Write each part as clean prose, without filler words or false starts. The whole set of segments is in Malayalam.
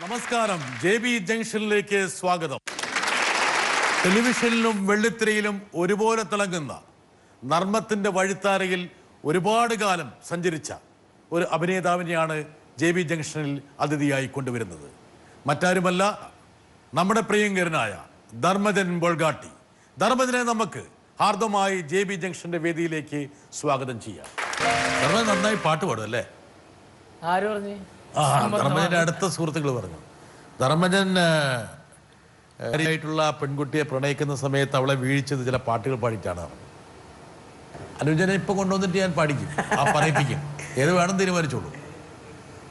നമസ്കാരം. JB ജംഗ്ഷനിലേക്ക് സ്വാഗതം. ടെലിവിഷനിലും വെള്ളിത്തിരയിലും ഒരുപോലെ തിളങ്ങുന്ന നർമ്മത്തിന്റെ വഴിത്താരയിൽ ഒരുപാട് കാലം സഞ്ചരിച്ച ഒരു അഭിനേതാവിനെയാണ് JB ജംഗ്ഷനിൽ അതിഥിയായി കൊണ്ടുവരുന്നത്. മറ്റാരുമല്ല, നമ്മുടെ പ്രിയങ്കരനായ ധർമ്മജൻ ബോൾഗാട്ടി. ധർമ്മജനെ നമുക്ക് ഹാർദമായി JB ജംഗ്ഷന്റെ വേദിയിലേക്ക് സ്വാഗതം ചെയ്യാം. ധർമ്മജൻ നന്നായി പാട്ട് പാടും അല്ലേ? ആര് പറഞ്ഞു? ധർമ്മജന്റെ അടുത്ത സുഹൃത്തുക്കൾ പറഞ്ഞു. ധർമ്മജൻ ആയിട്ടുള്ള പെൺകുട്ടിയെ പ്രണയിക്കുന്ന സമയത്ത് അവളെ വീഴ്ചത് ചില പാട്ടുകൾ പാടിയിട്ടാണ്. അനുജനെ ഇപ്പൊ കൊണ്ടുവന്നിട്ട് ഞാൻ പാടിക്കും, പറയിപ്പിക്കും. ഏത് വേണം തീരുമാനിച്ചോളൂ.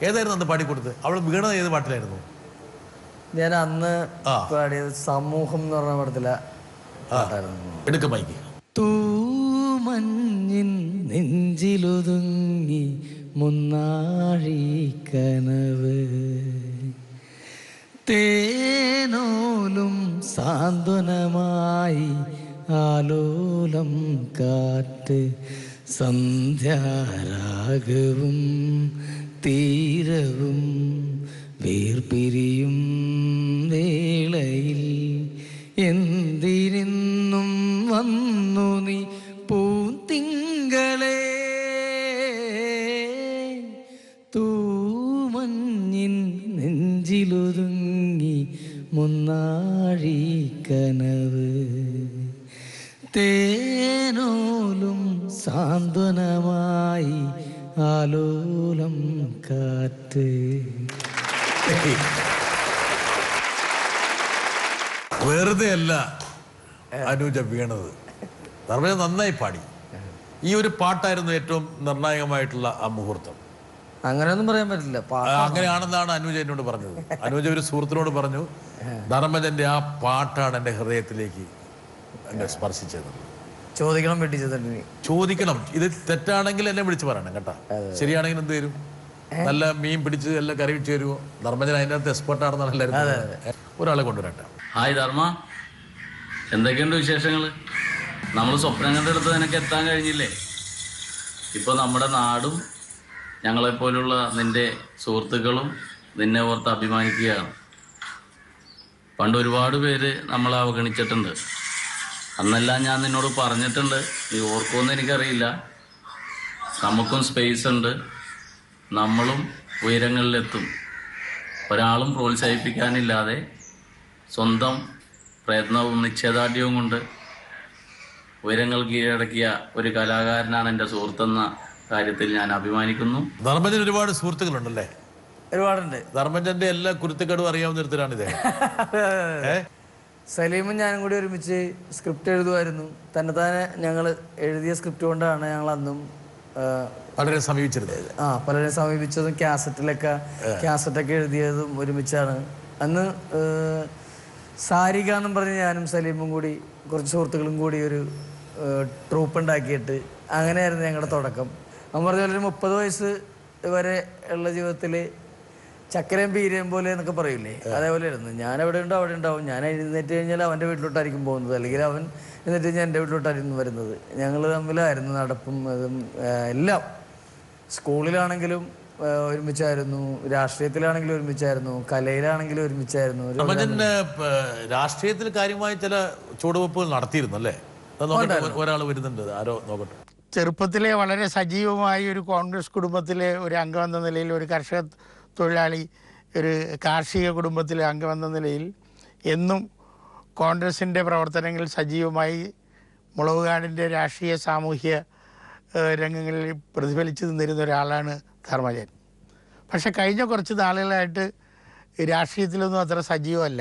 ഏതായിരുന്നു അന്ന് പാടിക്കൊടുത്ത്? അവൾ വീണത് ഏത് പാട്ടിലായിരുന്നു? ഞാൻ അന്ന് പാടിയത് സമൂഹം എന്ന് പറഞ്ഞ പടത്തില എടുക്കമായിക്ക്. തൂമഞ്ഞിൻ നെഞ്ചിലൊതുങ്ങി മുന്നാഴി കനവ്, തേനോലും സാന്ത്വനമായി ആലോലം കാറ്റ്, സന്ധ്യാരാഗവും തീരവും വേർപിരിയും വേളയിൽ എന്തിനെന്നും വന്നു നീ പൂത്തിങ്കളെ, തൂമഞ്ഞിൻ നെഞ്ചിലൊതുങ്ങി മുന്നാഴി കനവ്, തേനോലും സാന്ത്വനമായി ആലോലം കാറ്റ്. വെറുതെ അല്ല അനുജ വീണത്. ധർമ്മജൻ നന്നായി പാടി. ഈ ഒരു പാട്ടായിരുന്നു ഏറ്റവും നിർണായകമായിട്ടുള്ള ആ മുഹൂർത്തം. അങ്ങനെയൊന്നും പറയാൻ പറ്റില്ല. അങ്ങനെയാണെന്നാണ് അനുജ എന്നോട് പറഞ്ഞത്. അനുജ ഒരു സുഹൃത്തിനോട് പറഞ്ഞു, ധർമ്മജന്റെ ആ പാട്ടാണ് എൻ്റെ ഹൃദയത്തിലേക്ക് എന്നെ സ്പർശിച്ചത്. ചോദിക്കണം വെട്ടിച്ചത്. ചോദിക്കണം. ഇത് തെറ്റാണെങ്കിൽ എന്നെ വിളിച്ച് പറയണം കേട്ടാ. ശരിയാണെങ്കിൽ എന്ത് തരും? നല്ല മീൻ പിടിച്ച് എല്ലാം കറി വെച്ച് തരുമോ? ധർമ്മജൻ അതിൻ്റെ അകത്ത് എക്സ്പെർട്ടാണെന്നാണ് എല്ലാവരും. ഒരാളെ കൊണ്ടുവരട്ടെ. ഹായ് ധർമ്മ, എന്തൊക്കെയുണ്ട് വിശേഷങ്ങൾ? നമ്മൾ സ്വപ്നം കണ്ടെടുത്ത് നിനക്ക് എത്താൻ കഴിഞ്ഞില്ലേ? ഇപ്പോൾ നമ്മുടെ നാടും ഞങ്ങളെപ്പോലുള്ള നിൻ്റെ സുഹൃത്തുക്കളും നിന്നെ ഓർത്ത് അഭിമാനിക്കുകയാണ്. പണ്ട് ഒരുപാട് പേര് നമ്മളെ അവഗണിച്ചിട്ടുണ്ട്. അന്നെല്ലാം ഞാൻ നിന്നോട് പറഞ്ഞിട്ടുണ്ട്. നീ ഓർക്കുമെന്ന് എനിക്കറിയില്ല. നമുക്കും സ്പേസ് ഉണ്ട്, നമ്മളും ഉയരങ്ങളിലെത്തും. ഒരാളും പ്രോത്സാഹിപ്പിക്കാനില്ലാതെ സ്വന്തം പ്രയത്നവും നിശ്ചയദാർഢ്യവും കൊണ്ട് ഉയരങ്ങൾ കീഴടക്കിയ ഒരു കലാകാരനാണ് എൻ്റെ സുഹൃത്തെന്ന കാര്യത്തിൽ ഞാൻ അഭിമാനിക്കുന്നു. ധർമ്മജൻ ഒരുപാട് സുഹൃത്തുക്കളുണ്ടല്ലേ? ഒരുപാടുണ്ട്. ധർമ്മജന്റെ എല്ലാ കുരുത്തക്കേടും അറിയാവുന്ന ഒരുത്തരാണ് ഇത്. സലീമും ഞാനും കൂടി ഒരുമിച്ച് സ്ക്രിപ്റ്റ് എഴുതുമായിരുന്നു. തന്നെ ഞങ്ങൾ എഴുതിയ സ്ക്രിപ്റ്റ് കൊണ്ടാണ് ഞങ്ങൾ അന്നും പലരെ സമീപിച്ചിരുന്നത്. പലരെ സമീപിച്ചതും ക്യാസറ്റൊക്കെ എഴുതിയതും ഒരുമിച്ചാണ്. അന്ന് സാരിക എന്നും പറഞ്ഞ് ഞാനും സലീമും കൂടി കുറച്ച് സുഹൃത്തുക്കളും കൂടി ഒരു ട്രൂപ്പ് ഉണ്ടാക്കിയിട്ട് അങ്ങനെയായിരുന്നു ഞങ്ങളുടെ തുടക്കം. നമ്മൾ പറഞ്ഞ പോലെ ഒരു 30 വയസ്സ് വരെ ഉള്ള ജീവിതത്തിൽ ചക്കരയും പീരയും പോലെ എന്നൊക്കെ പറയില്ലേ, അതേപോലെ ആയിരുന്നു. ഞാൻ എവിടെ ഉണ്ടോ അവിടെ ഉണ്ടാവും. ഞാൻ എഴുന്നേറ്റ് കഴിഞ്ഞാൽ അവൻ്റെ വീട്ടിലോട്ടായിരിക്കും പോകുന്നത്, അല്ലെങ്കിൽ അവൻ എന്നിട്ട് കഴിഞ്ഞാൽ എൻ്റെ വീട്ടിലോട്ടായിരിക്കും വരുന്നത്. ഞങ്ങൾ തമ്മിലായിരുന്നു നടപ്പും അതും എല്ലാം. സ്കൂളിലാണെങ്കിലും ഒരുമിച്ചായിരുന്നു, രാഷ്ട്രീയത്തിലാണെങ്കിലും ഒരുമിച്ചായിരുന്നു, കലയിലാണെങ്കിലും ഒരുമിച്ചായിരുന്നു. രാഷ്ട്രീയത്തിൽ കാര്യമായ ചില ചുവടുവെപ്പുകൾ നടത്തിയിരുന്നു അല്ലേ? ഒരാൾ വരുന്നുണ്ട്, ആരോ നോക്കട്ടെ. ചെറുപ്പത്തിലെ വളരെ സജീവമായ ഒരു കോൺഗ്രസ് കുടുംബത്തിലെ ഒരു അംഗമെന്ന നിലയിൽ, ഒരു കർഷക തൊഴിലാളി, ഒരു കാർഷിക കുടുംബത്തിലെ അംഗമെന്ന നിലയിൽ എന്നും കോൺഗ്രസിൻ്റെ പ്രവർത്തനങ്ങളിൽ സജീവമായി മുളകുകാടിൻ്റെ രാഷ്ട്രീയ സാമൂഹ്യ രംഗങ്ങളിൽ പ്രതിഫലിച്ചു നിന്നിരുന്ന ഒരാളാണ് ധർമ്മജൻ. പക്ഷെ കഴിഞ്ഞ കുറച്ച് നാളുകളായിട്ട് രാഷ്ട്രീയത്തിലൊന്നും അത്ര സജീവമല്ല.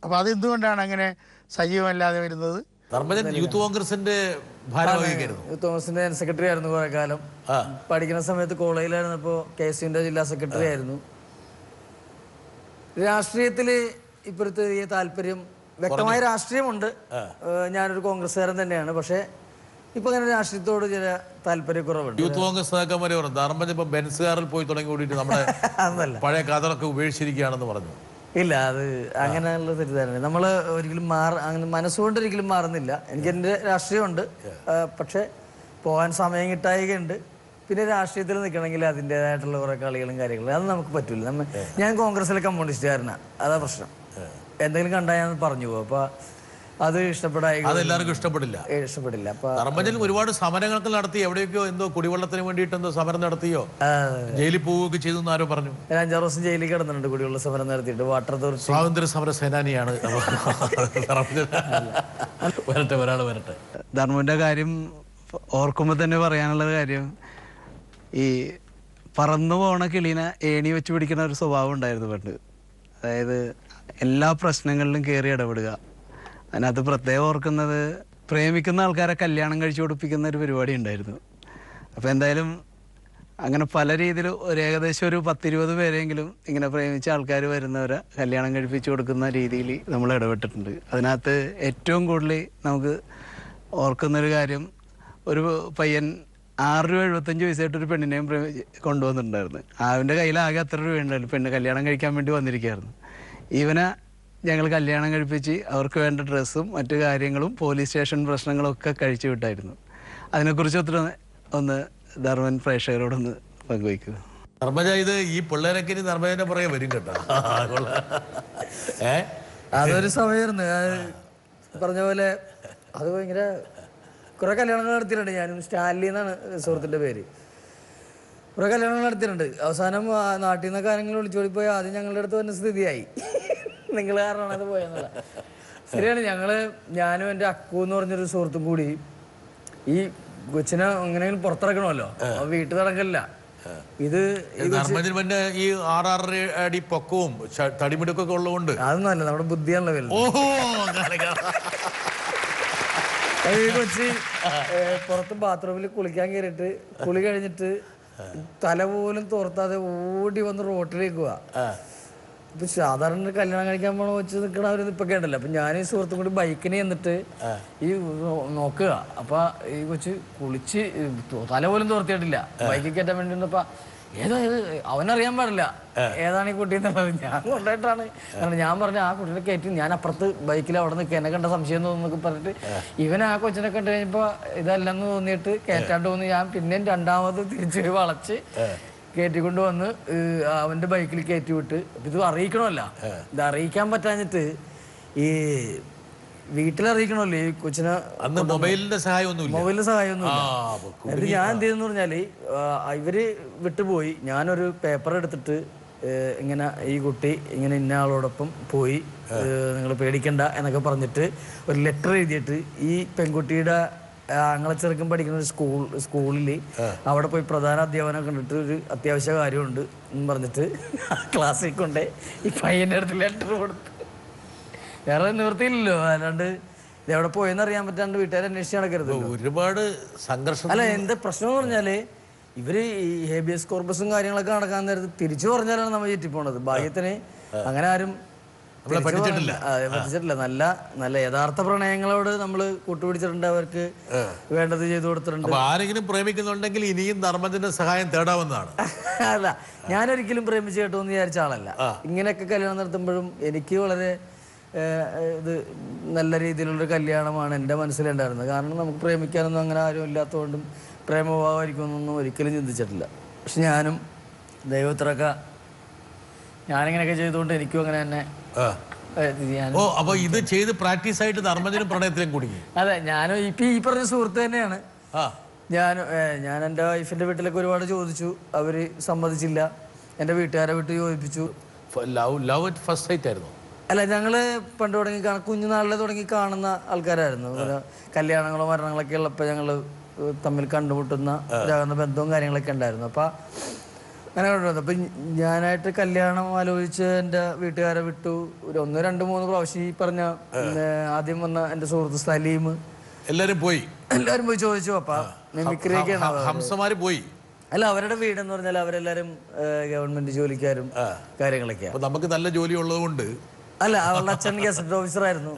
അപ്പോൾ അതെന്തുകൊണ്ടാണ് അങ്ങനെ സജീവമല്ലാതെ വരുന്നത്? ധർമ്മജൻ യൂത്ത് കോൺഗ്രസിന്റെ യൂത്ത് കോൺഗ്രസിന്റെ ജനറൽ സെക്രട്ടറി ആയിരുന്നു കുറെ കാലം. പഠിക്കുന്ന സമയത്ത് കോളേജിലായിരുന്നപ്പോൾ KSUവിന്റെ ജില്ലാ സെക്രട്ടറി ആയിരുന്നു. രാഷ്ട്രീയത്തില് ഇപ്പോഴത്തെ താല്പര്യം, വ്യക്തമായ രാഷ്ട്രീയമുണ്ട്. ഞാനൊരു കോൺഗ്രസ്സുകാരൻ തന്നെയാണ്. പക്ഷെ ഇപ്പൊ അങ്ങനെ രാഷ്ട്രീയത്തോട് ചില താല്പര്യക്കുറവുണ്ട്. യൂത്ത് കോൺഗ്രസ് ധർമ്മജൻ ഇപ്പൊ ബെൻസുകാരിൽ പോയി തുടങ്ങി കൂടിയിട്ട് നമ്മുടെ പഴയ കഥകളൊക്കെ ഉപേക്ഷിച്ചിരിക്കുകയാണെന്ന് പറഞ്ഞു. ഇല്ല, അത് അങ്ങനെയുള്ള തെറ്റിദ്ധാരണ. നമ്മൾ ഒരിക്കലും അങ്ങനെ മനസ്സുകൊണ്ട് ഒരിക്കലും മാറുന്നില്ല. എനിക്ക് എൻ്റെ രാഷ്ട്രീയമുണ്ട്, പക്ഷെ പോകാൻ സമയം കിട്ടായികയുണ്ട്. പിന്നെ രാഷ്ട്രീയത്തിൽ നിൽക്കണമെങ്കിൽ അതിൻ്റെതായിട്ടുള്ള കുറേ കളികളും കാര്യങ്ങളും അത് നമുക്ക് പറ്റില്ല. ഞാൻ കോൺഗ്രസ്സിലെ കമ്മ്യൂണിസ്റ്റുകാരനാണ്, അതാ പ്രശ്നം. എന്തെങ്കിലും കണ്ടാൽ ഞാൻ പറഞ്ഞു പോകും. അപ്പോൾ അത് അതെല്ലാവർക്കും ഇഷ്ടപ്പെടില്ല. അപ്പൊ ധർമ്മജൻ ഒരുപാട് സമരങ്ങൾക്ക് നടത്തി, എവിടെയൊക്കെയോ എന്തോ കുടിവെള്ളത്തിന് വേണ്ടിയിട്ട് എന്തോ സമരം നടത്തിയോ, ജയിലിൽ പോവുകയൊക്കെ ചെയ്തു ആരോ പറഞ്ഞു. 5-6 ദിവസം ജയിലിൽ കിടന്നിട്ടുണ്ട് കുടിവെള്ള സമരം നടത്തിയിട്ട്. വാട്ടർ അതോറിറ്റി സ്വാതന്ത്ര്യ സമര സേനാനിയാണ് വരട്ടെ. ധർമ്മന്റെ കാര്യം ഓർക്കുമ്പോൾ തന്നെ പറയാനുള്ള കാര്യം, ഈ പറന്നു പോണ കിളീനെ ഏണി വെച്ച് പിടിക്കുന്ന ഒരു സ്വഭാവം ഉണ്ടായിരുന്നു പണ്ട്. അതായത് എല്ലാ പ്രശ്നങ്ങളിലും കയറി ഇടപെടുക. അതിനകത്ത് പ്രത്യേകം ഓർക്കുന്നത്, പ്രേമിക്കുന്ന ആൾക്കാരെ കല്യാണം കഴിച്ചു കൊടുപ്പിക്കുന്ന ഒരു പരിപാടി ഉണ്ടായിരുന്നു. അപ്പോൾ എന്തായാലും അങ്ങനെ പല രീതിയിൽ ഏകദേശം ഒരു 10-20 പേരെങ്കിലും ഇങ്ങനെ പ്രേമിച്ച ആൾക്കാർ വരുന്നവരെ കല്യാണം കഴിപ്പിച്ചു കൊടുക്കുന്ന രീതിയിൽ നമ്മൾ ഇടപെട്ടിട്ടുണ്ട്. അതിനകത്ത് ഏറ്റവും കൂടുതൽ നമുക്ക് ഓർക്കുന്നൊരു കാര്യം, ഒരു പയ്യൻ 6 രൂപ 75 പൈസയായിട്ടൊരു പെണ്ണിനെയും കൊണ്ടുവന്നിട്ടുണ്ടായിരുന്നു. അവൻ്റെ കയ്യിൽ ആകെ അത്ര രൂപ ഉണ്ടായിരുന്നു. പെണ്ണ് കല്യാണം കഴിക്കാൻ വേണ്ടി വന്നിരിക്കുകയായിരുന്നു. ഇവനെ ഞങ്ങൾ കല്യാണം കഴിപ്പിച്ച് അവർക്ക് വേണ്ട ഡ്രസ്സും മറ്റു കാര്യങ്ങളും പോലീസ് സ്റ്റേഷൻ പ്രശ്നങ്ങളൊക്കെ കഴിച്ചു വിട്ടായിരുന്നു. അതിനെക്കുറിച്ച് ഒന്ന് ധർമ്മൻ പ്രേക്ഷകരോടൊന്ന് പങ്കുവയ്ക്കുക. ധർമ്മജ, ഇത് ഈ പിള്ളേരൊക്കെ ഇനി ധർമ്മജന്റെ പുറകെ വരും കേട്ടോ. അതൊരു സമയമായിരുന്നു. പറഞ്ഞ പോലെ അത് ഭയങ്കര കുറെ കല്യാണങ്ങൾ നടത്തിയിട്ടുണ്ട്. ഞാനും സ്റ്റാൻലി എന്നാണ് സുഹൃത്തിൻ്റെ പേര്. കുറെ കല്യാണങ്ങൾ നടത്തിയിട്ടുണ്ട്. അവസാനം നാട്ടിൽ നിന്ന് കാര്യങ്ങൾ വിളിച്ചോടിപ്പോയി ആദ്യം ഞങ്ങളുടെ അടുത്ത് വന്ന സ്ഥിതിയായി. നിങ്ങൾ കാരണമാണ് അത് പോയെന്നുള്ള. ശരിയാണ്. ഞാനും എൻ്റെ അക്കു എന്ന് പറഞ്ഞൊരു സുഹൃത്തും കൂടി ഈ കൊച്ചിനെ എങ്ങനെയെങ്കിലും പുറത്തിറക്കണമല്ലോ, വീട്ടിൽ നടക്കില്ല. ഇത് ധർമ്മജൻ ഈ 6-6 അടി പൊക്കവും തടിമിടുക്കൊക്കെ ഉള്ളതുകൊണ്ട് അതൊന്നും അല്ല, നമ്മുടെ ബുദ്ധിയാണല്ലോ വലുത്. ഈ കൊച്ചി പുറത്ത് ബാത്റൂമിൽ കുളിക്കാൻ കയറിയിട്ട് കുളി കഴിഞ്ഞിട്ട് തല പോലും തോർത്താതെ ഓടി വന്ന് റോട്ടിലേക്ക് പോവാ. ഇപ്പൊ സാധാരണ കല്യാണം കഴിക്കാൻ പോണ വെച്ച് നിൽക്കണവര് ഇപ്പൊ കേട്ടല്ലോ. അപ്പൊ ഞാൻ ഈ സുഹൃത്തും കൂടി ബൈക്കിന് എന്നിട്ട് ഈ നോക്കുക. അപ്പൊ ഈ കൊച്ച് കുളിച്ച് തല പോലും തോർത്തിയിട്ടില്ല. ബൈക്കിൽ കയറ്റാൻ വേണ്ടി വന്നപ്പോ ഏത് അവനറിയാൻ പാടില്ല ഏതാണ് ഈ കുട്ടി എന്നുള്ളത്. ഞാൻ കൊണ്ടായിട്ടാണ്. കാരണം ഞാൻ പറഞ്ഞ ആ കുട്ടീനെ കയറ്റി ഞാൻ അപ്പുറത്ത് ബൈക്കിൽ അവിടെ നിൽക്കുക, എന്നെ കണ്ട സംശയം തോന്നുന്നൊക്കെ പറഞ്ഞിട്ട് ഇവൻ ആ കൊച്ചിനെ കണ്ടു കഴിഞ്ഞപ്പോ ഇതല്ലെന്ന് തോന്നിയിട്ട് കയറ്റാണ്ട് തോന്നി. ഞാൻ പിന്നെയും രണ്ടാമത് തിരിച്ചു വളച്ച് കയറ്റിക്കൊണ്ട് വന്ന് അവൻ്റെ ബൈക്കിൽ കയറ്റി വിട്ട്. ഇത് അറിയിക്കണമല്ല, ഇത് അറിയിക്കാൻ പറ്റാഞ്ഞിട്ട് ഈ വീട്ടിലറിയിക്കണമല്ലോ ഈ കൊച്ചിനെ. മൊബൈലിന്റെ സഹായമൊന്നുമില്ല. എന്നിട്ട് ഞാൻ എന്ത് ചെയ്തെന്ന് പറഞ്ഞാല് ഇവര് വിട്ടുപോയി. ഞാനൊരു പേപ്പർ എടുത്തിട്ട് ഇങ്ങനെ ഈ കുട്ടി ഇങ്ങനെ ഇന്ന ആളോടൊപ്പം പോയി, നിങ്ങൾ പേടിക്കണ്ട എന്നൊക്കെ പറഞ്ഞിട്ട് ഒരു ലെറ്റർ എഴുതിയിട്ട് ഈ പെൺകുട്ടിയുടെ ഞങ്ങളെ ചെറുക്കം പഠിക്കുന്ന ഒരു സ്കൂളിൽ അവിടെ പോയി പ്രധാന അധ്യാപനം കണ്ടിട്ട് ഒരു അത്യാവശ്യ കാര്യമുണ്ട് എന്ന് പറഞ്ഞിട്ട് ക്ലാസ്സിൽ കൊണ്ടേ ഈ പയ്യൻ്റെ അടുത്ത് ലെറ്റർ കൊടുത്ത്. വേറെ നിവൃത്തിയില്ലല്ലോ, അല്ലാണ്ട് ഇതെവിടെ പോയെന്ന് അറിയാൻ പറ്റാണ്ട് വീട്ടുകാരെ അന്വേഷിച്ച് നടക്കരുത്. ഒരുപാട് സംഘർഷം. അല്ല, എന്താ പ്രശ്നം എന്ന് പറഞ്ഞാല് ഇവര് ഈ ഹേബിയസ് കോർപ്പസും കാര്യങ്ങളൊക്കെ നടക്കാൻ നേരത്ത് തിരിച്ചു പറഞ്ഞാലാണ് നമ്മൾ ചുറ്റിപ്പോണത്. ഭാഗ്യത്തിന് അങ്ങനെ ആരും പറ്റിച്ചിട്ടില്ല. നല്ല നല്ല യഥാർത്ഥ പ്രണയങ്ങളോട് നമ്മൾ കൂട്ടുപിടിച്ചിട്ടുണ്ട്, അവർക്ക് വേണ്ടത് ചെയ്തു കൊടുത്തിട്ടുണ്ട്. ആരെങ്കിലും പ്രേമിക്കുന്നുണ്ടെങ്കിൽ ഇനിയും ധർമ്മജന്റെ സഹായം തേടാവുന്നതാണ്. അല്ല, ഞാനൊരിക്കലും പ്രേമിച്ച് കേട്ടോ എന്ന് വിചാരിച്ച ആളല്ല. ഇങ്ങനെയൊക്കെ കല്യാണം നടത്തുമ്പോഴും എനിക്ക് വളരെ ഇത് നല്ല രീതിയിലുള്ളൊരു കല്യാണമാണ് എൻ്റെ മനസ്സിലുണ്ടായിരുന്നത്. കാരണം നമുക്ക് പ്രേമിക്കാനൊന്നും അങ്ങനെ ആരും ഇല്ലാത്തതുകൊണ്ടും പ്രേമഭാവമായിരിക്കുമെന്നൊന്നും ഒരിക്കലും ചിന്തിച്ചിട്ടില്ല. പക്ഷെ ഞാനും ദൈവത്തിറക്ക ഞാനിങ്ങനെയൊക്കെ ചെയ്തുകൊണ്ട് എനിക്കും അങ്ങനെ തന്നെ. അപ്പൊ ഇത് ചെയ്ത് പ്രാക്ടീസ് ആയിട്ട് ധർമ്മജനും പ്രണയത്തിലും കുടുങ്ങി. അതെ, ഞാനും ഇപ്പൊ ഈ പറഞ്ഞ സുഹൃത്ത് തന്നെയാണ്. ഞാൻ എൻ്റെ വൈഫിന്റെ വീട്ടിലൊക്കെ ഒരുപാട് ചോദിച്ചു, അവര് സമ്മതിച്ചില്ല. എൻ്റെ വീട്ടുകാരെ വീട്ടിൽ ചോദിപ്പിച്ചു. ലവ് അറ്റ് ഫസ്റ്റ് സൈറ്റ് ആയിരുന്നു? അല്ല, ഞങ്ങള് പണ്ട് തുടങ്ങി കുഞ്ഞുനാളിലെ തുടങ്ങി കാണുന്ന ആൾക്കാരായിരുന്നു. കല്യാണങ്ങളോ മരണങ്ങളൊക്കെ ഉള്ളപ്പോൾ ഞങ്ങള് തമ്മിൽ കണ്ടുമുട്ടുന്ന ബന്ധവും കാര്യങ്ങളൊക്കെ ഉണ്ടായിരുന്നു. അപ്പൊ അങ്ങനെ കൊണ്ടുവന്നു. അപ്പം ഞാനായിട്ട് കല്യാണം ആലോചിച്ച് എൻ്റെ വീട്ടുകാരെ വിട്ടു. ഒരു 1, 2, 3 പ്രാവശ്യം ഈ പറഞ്ഞ ആദ്യം വന്ന എൻ്റെ സുഹൃത്ത് സലീം എല്ലാവരും പോയി ചോദിച്ചു. അപ്പൊ ഹംസമാര് പോയി. അല്ല, അവരുടെ വീടെന്ന് പറഞ്ഞാൽ അവരെല്ലാരും ഗവൺമെന്റ് ജോലിക്കാരും കാര്യങ്ങളൊക്കെയാണ്. നമുക്ക് നല്ല ജോലി ഉള്ളതുകൊണ്ട്. അല്ല, അവളുടെ അച്ഛൻ ഗസറ്റ് ഓഫീസറായിരുന്നു,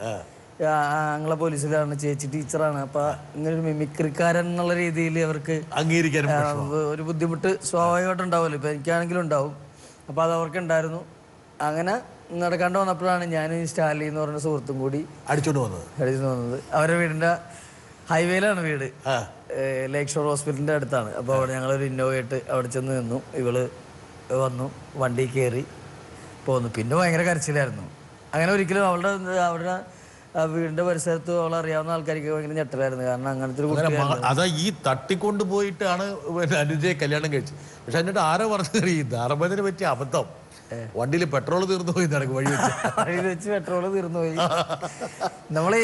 ഞങ്ങളെ പോലീസിലാണ്, ചേച്ചി ടീച്ചറാണ്. അപ്പൊ ഇങ്ങനെ ഒരു മിമിക്രിക്കാരൻ എന്നുള്ള രീതിയിൽ അവർക്ക് അംഗീകരിക്കാൻ ഒരു ബുദ്ധിമുട്ട് സ്വാഭാവികമായിട്ട് ഉണ്ടാവുമല്ലോ. ഇപ്പൊ എനിക്കാണെങ്കിലും ഉണ്ടാവും. അപ്പൊ അത് അവർക്ക് ഉണ്ടായിരുന്നു. അങ്ങനെ നടക്കാണ്ട് വന്നപ്പോഴാണ് ഞാൻ സ്റ്റാലി എന്ന് പറഞ്ഞ സുഹൃത്തും കൂടി അടിച്ചോണ്ട് വന്നത്. അവരുടെ വീടിന്റെ ഹൈവേയിലാണ് വീട്. ആ. ലേക്ക് ഷോർ ഹോസ്പിറ്റലിൻ്റെ അടുത്താണ്. അപ്പോൾ അവിടെ ഞങ്ങളൊരു ഇന്നോവയായിട്ട് അവിടെ ചെന്ന് നിന്നു. ഇവള് വന്നു, വണ്ടി കയറി പോന്നു. പിന്നെ ഭയങ്കര കരച്ചിലായിരുന്നു. അങ്ങനെ ഒരിക്കലും അവളുടെ വീടിൻ്റെ പരിസരത്ത് അവളെ അറിയാവുന്ന ആൾക്കാർക്ക് ഭയങ്കര ഞെട്ടലായിരുന്നു. കാരണം അങ്ങനത്തെ ഒരു കുട്ടിയായിരുന്നു. അതാ ഈ തട്ടിക്കൊണ്ട് പോയിട്ടാണ് അനുജയെ കല്യാണം കഴിച്ചത്. പക്ഷെ എന്നിട്ട് ആരോ പറഞ്ഞത് ഈ ധർമ്മജന് പറ്റിയ അബദ്ധം, വണ്ടിയിൽ പെട്രോൾ തീർന്നു പോയി നടക്കും വഴി വെച്ച് പെട്രോൾ തീർന്നു പോയി. നമ്മളീ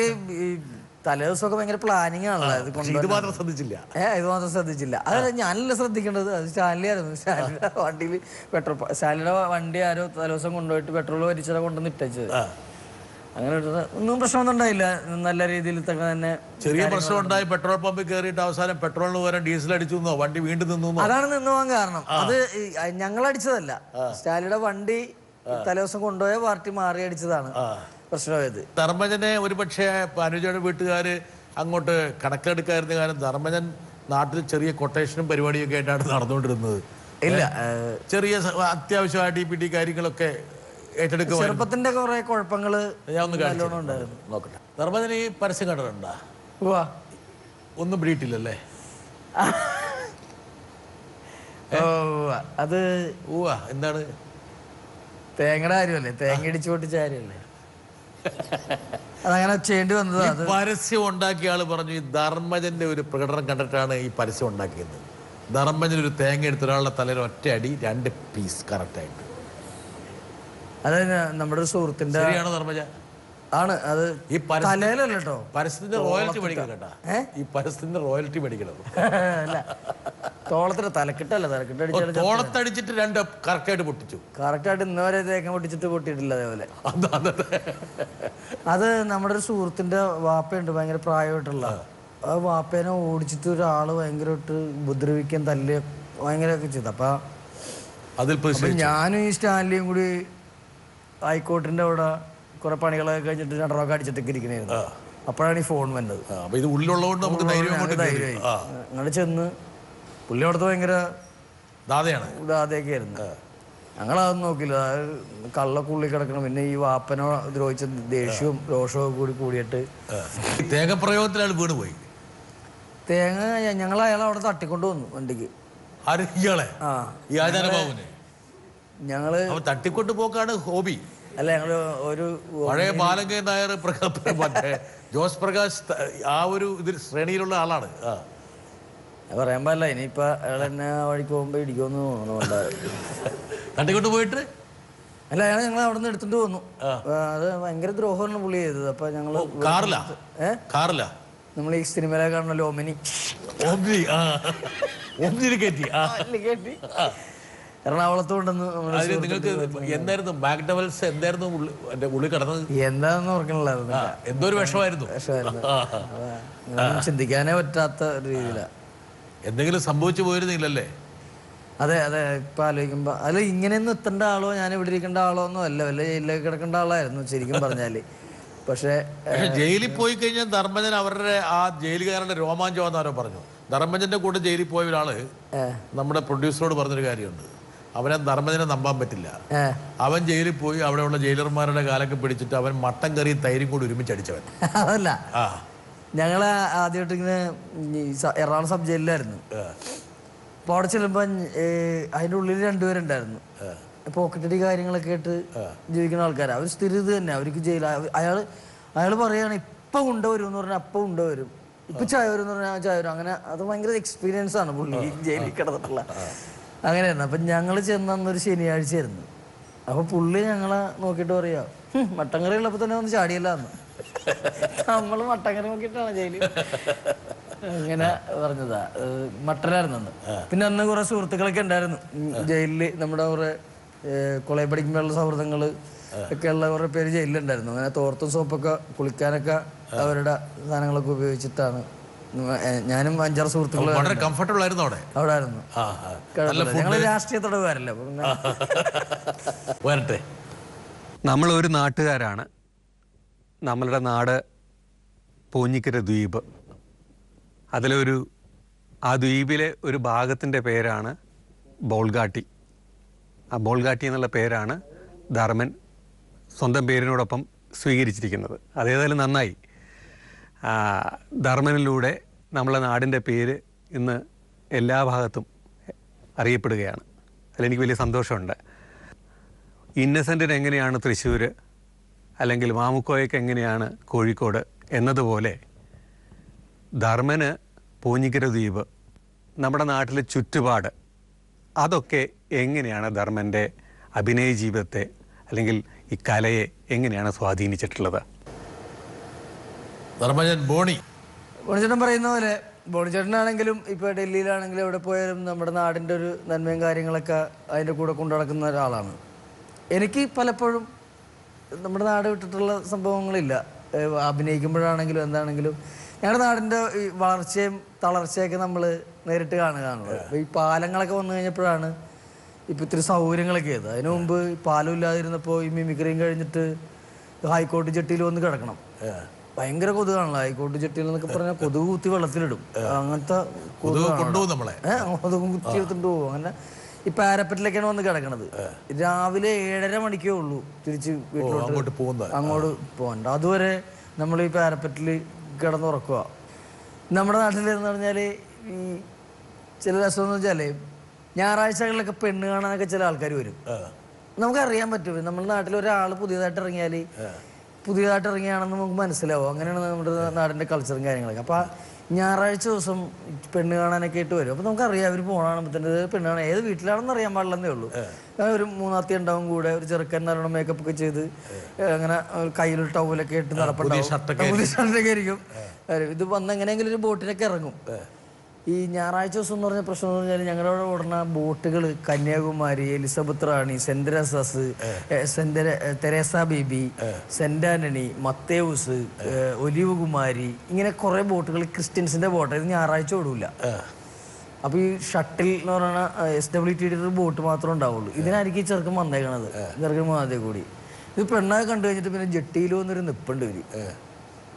തലേദിവസമൊക്കെ ഭയങ്കര പ്ലാനിങ് ആണല്ലോ. ഇത് മാത്രം ശ്രദ്ധിച്ചില്ല. ഇത് മാത്രം ശ്രദ്ധിച്ചില്ല. അത് ഞാനല്ല ശ്രദ്ധിക്കേണ്ടത്, അത് സ്റ്റാലിനായിരുന്നു. സ്റ്റാലിയുടെ വണ്ടിയിൽ പെട്രോൾ, സ്റ്റാലിയുടെ വണ്ടി ആരോ തലേദിവസം കൊണ്ടുപോയിട്ട് പെട്രോൾ വലിച്ചത് കൊണ്ടുവന്ന് ഇട്ടത്. അങ്ങനെ ഒന്നും പ്രശ്നമൊന്നും ഉണ്ടായില്ല. നല്ല രീതിയിൽ തന്നെ ചെറിയ പ്രശ്നം ഉണ്ടായി. പെട്രോൾ പമ്പിൽ കയറിയിട്ട് അവസാനം പെട്രോളിന് പകരം ഡീസൽ അടിച്ചു നിന്നോ, വണ്ടി വീണ്ടും നിന്നു. അതാണ് നിന്ന് പോകാൻ കാരണം. അത് ഞങ്ങൾ അടിച്ചതല്ല, സ്റ്റാലിയുടെ വണ്ടി തലേദിവസം കൊണ്ടുപോയ പാർട്ടി മാറി അടിച്ചതാണ് പ്രശ്നമായത്. ധർമ്മജനെ ഒരുപക്ഷെ അനുജയുടെ വീട്ടുകാര് അങ്ങോട്ട് കണക്കെടുക്കായിരുന്ന കാര്യം ധർമ്മജൻ നാട്ടിൽ ചെറിയ കൊട്ടേഷനും പരിപാടിയൊക്കെ ആയിട്ടാണ് നടന്നുകൊണ്ടിരുന്നത്. ഇല്ല, ചെറിയ അത്യാവശ്യം DPT കാര്യങ്ങളൊക്കെ ഏറ്റെടുക്കുക. ചെറുപ്പത്തിന്റെ കുറെ കുഴപ്പങ്ങള് ഞാൻ ഒന്ന് കാണിച്ചു നോക്കട്ടെ. ധർമ്മജൻ ഈ പരസ്യം കണ്ടിട്ടുണ്ടാ? ഒന്നും ബ്രീട്ടില്ലല്ലേ? അത് എന്താണ്? തേങ്ങയുടെ കാര്യമല്ലേ, തേങ്ങ ഇടിച്ചു പൊട്ടിച്ച കാര്യമല്ലേ, അതങ്ങനെ ചെയ്യേണ്ടി വന്നത്. അത് പരസ്യം ഉണ്ടാക്കിയ ആള് പറഞ്ഞു ഈ ധർമ്മജന്റെ ഒരു പ്രകടനം കണ്ടിട്ടാണ് ഈ പരസ്യം ഉണ്ടാക്കിയത്. ധർമ്മജൻ ഒരു തേങ്ങ എടുത്ത ഒരാളുടെ തലയിൽ ഒറ്റ അടി 2 പീസ് കറക്റ്റായിട്ട്. അത് നമ്മുടെ ഒരു സുഹൃത്തിന്റെ ശരിയാണോ ധർമ്മജ? ആണ്. അത് ഈ തലയിലല്ല കേട്ടോ, പരസ്യത്തിന്റെ റോയൽറ്റി മേടിക്കണം കേട്ടാ. ഈ പരസ്യത്തിന്റെ റോയൽറ്റി മേടിക്കണം. അല്ല, തോളത്തിന്റെ തലക്കെട്ടല്ല, തലക്കെട്ട് തോളത്തടിച്ചിട്ട് 2 കറക്റ്റായിട്ട് പൊട്ടിച്ചു. കറക്റ്റായിട്ട് ഇന്നുവരെ തേങ്ങ പൊട്ടിച്ചിട്ട് പൊട്ടിയിട്ടില്ല. അതേപോലെ അത് നമ്മുടെ ഒരു സുഹൃത്തിന്റെ വാപ്പയുണ്ട്, ഭയങ്കര പ്രായമായിട്ടുള്ള. ആ വാപ്പേനെ ഓടിച്ചിട്ട് ഒരാള് ഭയങ്കരമായിട്ട് ഉപദ്രവിക്കാൻ തല്ല് ഭയങ്കരമൊക്കെ ചെയ്തു. അപ്പൊ ഞാനും ഈ സ്റ്റാൻലിയും കൂടി ഹൈക്കോർട്ടിന്റെ അവിടെ കുറെ പണികളൊക്കെ കഴിഞ്ഞിട്ട് 2 രൂപ അടിച്ചിട്ടൊക്കെ ഇരിക്കണായിരുന്നു. അപ്പോഴാണ് ഈ ഫോൺ വന്നത്. അങ്ങനെ ചെന്ന് പുള്ളി അവിടുത്തെ ഭയങ്കര ദാതയൊക്കെ ആയിരുന്നു. ഞങ്ങളതൊന്നും നോക്കില്ല, കള്ളക്കുള്ളി കിടക്കണം. പിന്നെ ഈ വാപ്പനോ ദ്രോഹിച്ച ദേഷ്യവും രോഷവും കൂടിയിട്ട് തേങ്ങ പ്രയോഗത്തിലാണ് വീണ് പോയി. തേങ്ങ ഞങ്ങൾ അയാളെ അവിടെ തട്ടിക്കൊണ്ട് വന്നു വണ്ടിക്ക്. ഞങ്ങള് തട്ടിക്കൊണ്ട് പോക്കാണ് ഹോബി. അല്ല, ഞങ്ങള് ഒരു പഴയ ബാലങ്കൻ നായർ, ജോസ് പ്രകാശ് ആ ഒരു ഇതിൽ ശ്രേണിയിലുള്ള ആളാണ്. പറയാൻ പാടില്ല, ഇനിയിപ്പൊ അയാൾ എന്നെ വഴിക്ക് പോകുമ്പോ ഇടിക്കുമെന്ന് തോന്നുന്നു. തട്ടിക്കൊണ്ട് പോയിട്ട് അല്ല, അയാൾ ഞങ്ങൾ അവിടെ നിന്ന് എടുത്തിട്ട് വന്നു. അത് ഭയങ്കര ദ്രോഹമാണ് പുള്ളി ചെയ്തത്. അപ്പൊ ഞങ്ങള് കാറിലാ നമ്മൾ ഈ സിനിമയിലെ കാണണല്ലോ, ഓമിനി കയറ്റി എറണാകുളത്ത് കൊണ്ടുവന്ന്. നിങ്ങൾക്ക് എന്തായിരുന്നു മാക്ഡവൽസ്, എന്തായിരുന്നു ഉള്ളിൽ കിടന്നത്? എന്താന്ന് ഓർക്കണില്ലായിരുന്നു. എന്തോ ഒരു വിഷമായിരുന്നു. ചിന്തിക്കാനേ പറ്റാത്ത ഒരു രീതിയിലാ. എന്തെങ്കിലും സംഭവിച്ചു പോയിരുന്നില്ലല്ലേ? അതെ അതെ, ഇപ്പൊ ആലോചിക്കുമ്പോ അല്ല, ഇങ്ങനെയൊന്നും എത്തേണ്ട ആളോ ഞാൻ ഇവിടെ ഇരിക്കേണ്ട ആളോ ഒന്നും അല്ല, വല്ല ജയിലിലേക്ക് കിടക്കേണ്ട ആളായിരുന്നു ശരിക്കും പറഞ്ഞാല്. പക്ഷെ ജയിലിൽ പോയി കഴിഞ്ഞാൽ ധർമ്മജൻ അവരുടെ ആ ജയിലുകാരുടെ രോമാഞ്ചമാണെന്നാരോ പറഞ്ഞു. ധർമ്മജന്റെ കൂടെ ജയിലിൽ പോയ ഒരാള് നമ്മുടെ പ്രൊഡ്യൂസറോട് പറഞ്ഞൊരു കാര്യമുണ്ട്. അവനെ ധർമ്മജനെ നമ്പാൻ പറ്റില്ല. അവൻ ജയിലിൽ പോയി അവിടെയുള്ള ജയിലർമാരുടെ കാലൊക്കെ പിടിച്ചിട്ട് അവൻ മട്ടൻ കറിയും തൈരും കൂടി ഒരുമിച്ചടിച്ചവൻ. അതല്ല, ഞങ്ങള് ആദ്യമായിട്ട് ഇങ്ങനെ എറണാകുളം സബ് ജയിലിലായിരുന്നു. അപ്പൊ അവിടെ ചെല്ലുമ്പോ അതിന്റെ ഉള്ളിൽ 2 പേരുണ്ടായിരുന്നു. പോക്കറ്റടി കാര്യങ്ങളൊക്കെ ആയിട്ട് ജീവിക്കുന്ന ആൾക്കാരാണ്. അവർ സ്ഥിരം ഇത് തന്നെ. അവർക്ക് ജയിൽ അയാള് പറയാണ് ഇപ്പൊ കൊണ്ടുവരും എന്ന് പറഞ്ഞാൽ അപ്പൊ കൊണ്ടുവരും, ഇപ്പൊ ചായ വരും എന്ന് പറഞ്ഞാൽ ചായ വരും. അങ്ങനെ അത് ഭയങ്കര എക്സ്പീരിയൻസ് ആണ് പുള്ളി ജയിലിൽ കിടന്നിട്ടുള്ള. അങ്ങനെയായിരുന്നു. അപ്പൊ ഞങ്ങള് ചെന്നൊരു ശനിയാഴ്ച ആയിരുന്നു. അപ്പൊ പുള്ളി ഞങ്ങളെ നോക്കിയിട്ട് പറയാ, മട്ടൻ കറി ഉള്ളപ്പോ തന്നെ ഒന്ന് ചാടിയല്ലാന്ന്. നമ്മള് മട്ടൻ കറി നോക്കിയിട്ടാണ് ജയിലിൽ. അങ്ങനെ പറഞ്ഞതാ. മട്ടനായിരുന്നു. പിന്നെ അന്ന് കുറെ സുഹൃത്തുക്കളൊക്കെ ഉണ്ടായിരുന്നു ജയിലില്. നമ്മുടെ കുറെ കോളേജ് പഠിക്കുമ്പോഴുള്ള സൗഹൃദങ്ങള് ഒക്കെ ഉള്ള കുറെ പേര് ജയിലിലുണ്ടായിരുന്നു. അങ്ങനെ തോർത്തും സോപ്പൊക്കെ കുളിക്കാനൊക്കെ അവരുടെ സാധനങ്ങളൊക്കെ ഉപയോഗിച്ചിട്ടാണ്. ഞാനും 5-6 സുഹൃത്തുക്കൾ അവിടെ ആയിരുന്നു. ഞങ്ങള് രാഷ്ട്രീയ തടവുകാരല്ല. നമ്മളൊരു നാട്ടുകാരാണ്. നമ്മളുടെ നാട് പൂഞ്ഞിക്കര ദ്വീപ്. ആ ദ്വീപിലെ ഒരു ഭാഗത്തിൻ്റെ പേരാണ് ബോൾഗാട്ടി. ആ ബോൾഗാട്ടി എന്നുള്ള പേരാണ് ധർമ്മൻ സ്വന്തം പേരിനോടൊപ്പം സ്വീകരിച്ചിരിക്കുന്നത്. അതേതായാലും നന്നായി. ധർമ്മനിലൂടെ നമ്മളെ നാടിൻ്റെ പേര് ഇന്ന് എല്ലാ ഭാഗത്തും അറിയപ്പെടുകയാണ്. അതിലെനിക്ക് വലിയ സന്തോഷമുണ്ട്. ഇന്നസെൻറ്റിന് എങ്ങനെയാണ് തൃശ്ശൂർ, അല്ലെങ്കിൽ മാമുക്കോയ്ക്ക് എങ്ങനെയാണ് കോഴിക്കോട് എന്നതുപോലെ ധർമ്മന് പൂഞ്ഞിക്കര ദ്വീപ്, നമ്മുടെ നാട്ടിലെ ചുറ്റുപാട്, അതൊക്കെ എങ്ങനെയാണ് ധർമ്മൻ്റെ അഭിനയ ജീവിതത്തെ അല്ലെങ്കിൽ ഈ കലയെ എങ്ങനെയാണ് സ്വാധീനിച്ചിട്ടുള്ളത്? ധർമ്മജൻ ബോണിച്ചേട്ടൻ പറയുന്ന പോലെ, ബോണിച്ചേട്ടനാണെങ്കിലും ഇപ്പോൾ ഡൽഹിയിലാണെങ്കിലും എവിടെ പോയാലും നമ്മുടെ നാടിൻ്റെ ഒരു നന്മയും കാര്യങ്ങളൊക്കെ അതിൻ്റെ കൂടെ കൊണ്ടു നടക്കുന്ന ഒരാളാണ്. എനിക്ക് പലപ്പോഴും നമ്മുടെ നാട് വിട്ടിട്ടുള്ള സംഭവങ്ങളില്ല. അഭിനയിക്കുമ്പോഴാണെങ്കിലും എന്താണെങ്കിലും ഞങ്ങളുടെ നാടിൻ്റെ ഈ വളർച്ചയും തളർച്ചയൊക്കെ നമ്മൾ നേരിട്ട് കാണുകയാണല്ലോ. അപ്പോൾ ഈ പാലങ്ങളൊക്കെ വന്നു കഴിഞ്ഞപ്പോഴാണ് ഇപ്പോൾ ഇത്തിരി സൗകര്യങ്ങളൊക്കെ ചെയ്തത്. അതിനു മുമ്പ് ഈ പാലം ഇല്ലാതിരുന്നപ്പോൾ ഈ മിമിക്രിയും കഴിഞ്ഞിട്ട് ഹൈക്കോടതി ജെട്ടിയിൽ വന്ന് കിടക്കണം. ഭയങ്കര കൊതുകാണല്ലോ ഹൈക്കോടതി ജെട്ടിയിൽ എന്നൊക്കെ പറഞ്ഞാൽ കൊതുക് കുത്തി വെള്ളത്തിലിടും. അങ്ങനത്തെ കൊതുക് കുത്തി എടുത്തിട്ട് പോകും. അങ്ങനെ ഈ പാരപ്പറ്റിലേക്കാണ് വന്ന് കിടക്കണത്. രാവിലെ 7:30 മണിക്കേ ഉള്ളൂ തിരിച്ച് വീട്ടിലോട്ട് അങ്ങോട്ട് പോകണ്ട. അതുവരെ നമ്മൾ ഈ പാരപ്പറ്റിൽ കിടന്നുറക്കുക. നമ്മുടെ നാട്ടിലെന്ന് പറഞ്ഞാൽ ഈ ചില രസമെന്ന് വെച്ചാൽ ഞായറാഴ്ചകളിലൊക്കെ പെണ്ണ് കാണാനൊക്കെ ചില ആൾക്കാർ വരും. നമുക്കറിയാൻ പറ്റും നമ്മുടെ നാട്ടിൽ ഒരാൾ പുതിയതായിട്ട് ഇറങ്ങിയാണെന്ന് നമുക്ക് മനസ്സിലാവും. അങ്ങനെയാണ് നമ്മുടെ നാടിൻ്റെ കൾച്ചറും കാര്യങ്ങളൊക്കെ. അപ്പോൾ ഞായറാഴ്ച ദിവസം പെണ്ണ് കാണാനൊക്കെ ആയിട്ട് വരും. അപ്പോൾ നമുക്കറിയാം അവർ പോകണമെങ്കിൽ തന്നെ പെണ്ണ് കാണാൻ ഏത് വീട്ടിലാണെന്ന് അറിയാൻ പാടില്ലെന്നേ ഉള്ളൂ. ഒരു മൂന്നാത്തി ഉണ്ടാവും കൂടെ, ഒരു ചെറുക്കൻ നല്ലോണം മേക്കപ്പ് ഒക്കെ ചെയ്ത് അങ്ങനെ കയ്യിലൊരു ടൗലൊക്കെ ഇട്ട് നടപ്പുണ്ടാവും, പുതിയ ഷർട്ടൊക്കെ ആയിരിക്കും. ഇത് വന്ന് എങ്ങനെയെങ്കിലും ഒരു ബോട്ടിനൊക്കെ ഇറങ്ങും. ഈ ഞായറാഴ്ച ദിവസം എന്ന് പറഞ്ഞ പ്രശ്നം എന്ന് പറഞ്ഞാൽ ഞങ്ങളുടെ അവിടെ ഓടുന്ന ബോട്ടുകൾ Kanyakumari, Elizabeth Rani, Saint Teresa's, Teresa Baby, Saint Antony, മത്തേവൂസ്, ഒലിവ് കുമാരി, ഇങ്ങനെ കുറെ ബോട്ടുകൾ ക്രിസ്ത്യൻസിന്റെ ബോട്ട്. ഇത് ഞായറാഴ്ച ഓടൂല. അപ്പൊ ഈ ഷട്ടിൽ എന്ന് പറയുന്ന SWT ഒരു ബോട്ട് മാത്രമേ ഉണ്ടാവുള്ളൂ. ഇതിനായിരിക്കും ഈ ചെറുക്കൻ വന്നേക്കണത്. ചെറുക്കൻ മാതേ കൂടി ഇത് പെണ്ണായി കണ്ടു കഴിഞ്ഞിട്ട് പിന്നെ ജെട്ടിയിലോ എന്നൊരു നിപ്പുണ്ട്. ഇവര്